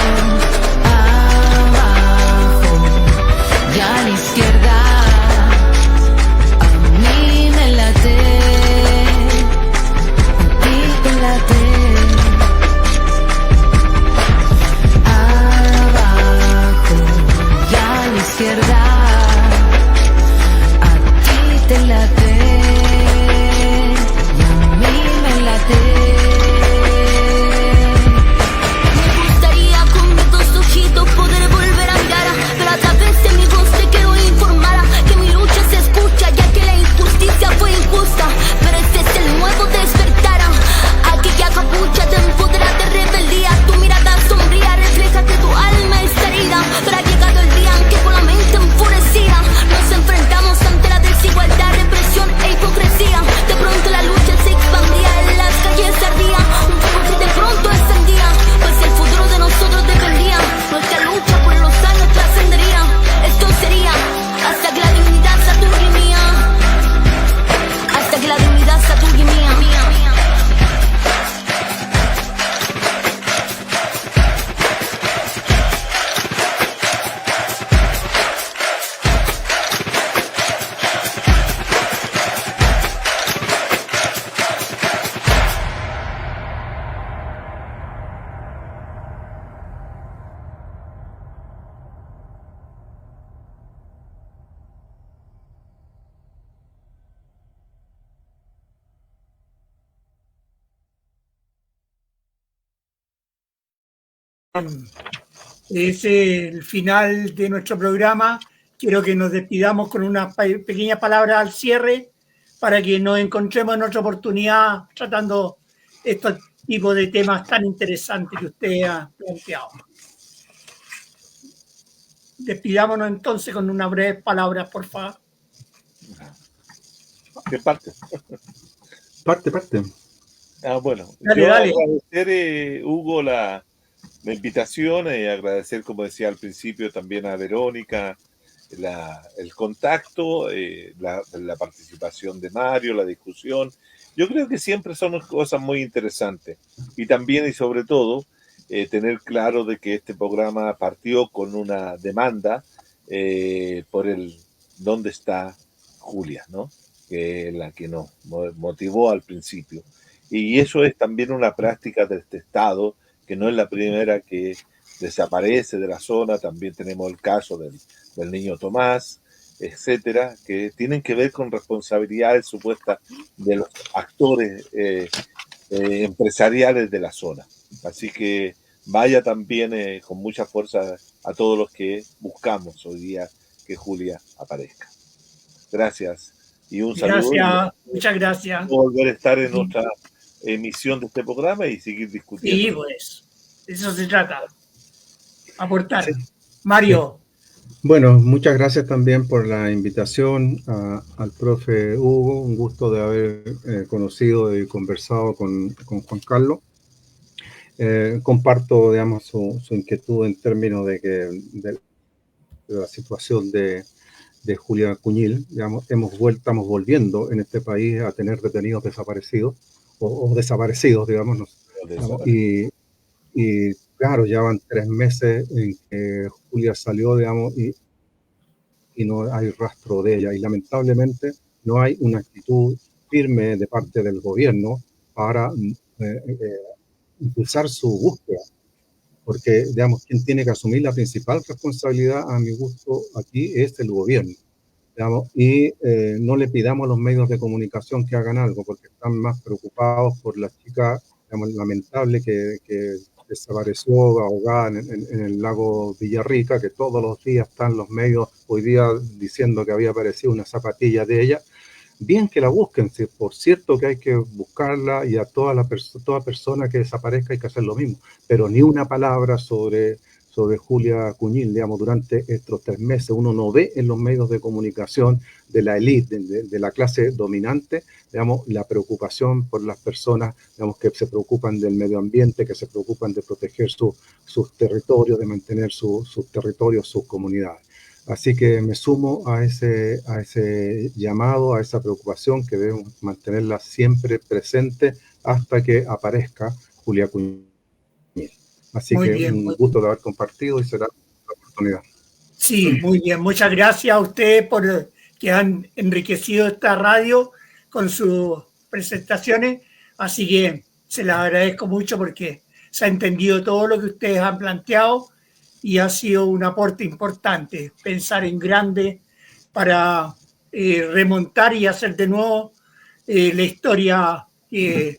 es el final de nuestro programa. Quiero que nos despidamos con una pequeña palabra al cierre para que nos encontremos en otra oportunidad tratando estos tipos de temas tan interesantes que usted ha planteado. Despidámonos entonces con unas breves palabras, por favor.
¿Qué parte?
Parte.
Bueno,
Dale,
yo
dale.
agradecer, Hugo, la invitación y agradecer, como decía al principio, también a Verónica el contacto, la participación de Mario, la discusión. Yo creo que siempre son cosas muy interesantes y también y sobre todo tener claro de que este programa partió con una demanda por el ¿dónde está Julia?, ¿no? Que es la que nos motivó al principio. Y eso es también una práctica de este Estado, que no es la primera que desaparece de la zona. También tenemos el caso del niño Tomás, etcétera, que tienen que ver con responsabilidades supuestas de los actores empresariales de la zona. Así que vaya también con mucha fuerza a todos los que buscamos hoy día que Julia aparezca. Gracias y un saludo.
Gracias, muchas gracias.
Volver a estar en otra emisión de este programa y seguir discutiendo.
Sí, pues, de eso se trata. Aportar. Sí. Mario.
Bueno, muchas gracias también por la invitación al profe Hugo. Un gusto de haber conocido y conversado con Juan Carlos. Comparto, digamos, su inquietud en términos de la situación de Julia Cuñil. Digamos, estamos volviendo en este país a tener detenidos desaparecidos o desaparecidos, digamos. Y claro, ya van 3 meses en que Julia salió, digamos, y no hay rastro de ella. Y lamentablemente no hay una actitud firme de parte del gobierno para impulsar su búsqueda. Porque, digamos, quien tiene que asumir la principal responsabilidad, a mi gusto, aquí es el gobierno. Digamos, y no le pidamos a los medios de comunicación que hagan algo, porque están más preocupados por la chica, digamos, lamentable que desapareció ahogada en el lago Villarrica, que todos los días están los medios hoy día diciendo que había aparecido una zapatilla de ella. Bien que la busquen, sí, por cierto que hay que buscarla, y a toda persona que desaparezca hay que hacer lo mismo, pero ni una palabra sobre Julia Cuñil, digamos, durante estos 3 meses. Uno no ve en los medios de comunicación de la élite, de la clase dominante, digamos, la preocupación por las personas, digamos, que se preocupan del medio ambiente, que se preocupan de proteger sus territorios, de mantener sus territorios, sus comunidades. Así que me sumo a ese llamado, a esa preocupación que debemos mantenerla siempre presente hasta que aparezca Julia Cuñil. Así muy que bien, un gusto de haber compartido y será la oportunidad.
Sí, muy bien. Muchas gracias a ustedes por que han enriquecido esta radio con sus presentaciones. Así que se las agradezco mucho porque se ha entendido todo lo que ustedes han planteado y ha sido un aporte importante pensar en grande para remontar y hacer de nuevo la historia que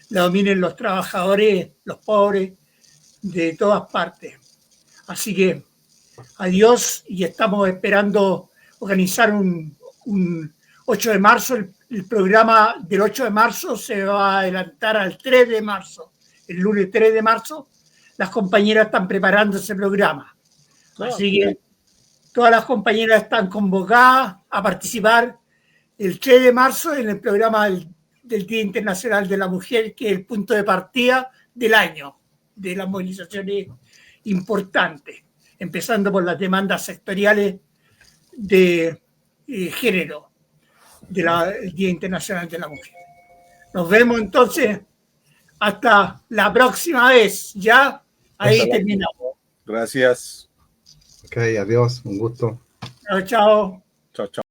la dominen los trabajadores, los pobres, de todas partes. Así que adiós, y estamos esperando organizar un 8 de marzo. El programa del 8 de marzo se va a adelantar al 3 de marzo, el lunes 3 de marzo. Las compañeras están preparando ese programa. Así que todas las compañeras están convocadas a participar el 3 de marzo en el programa del Día Internacional de la Mujer, que es el punto de partida del año, de las movilizaciones importantes, empezando por las demandas sectoriales de género del Día Internacional de la Mujer. Nos vemos entonces hasta la próxima vez, ¿ya? Ahí terminamos.
Gracias.
Ok, adiós, un gusto.
Chao, chao.
Chao, chao.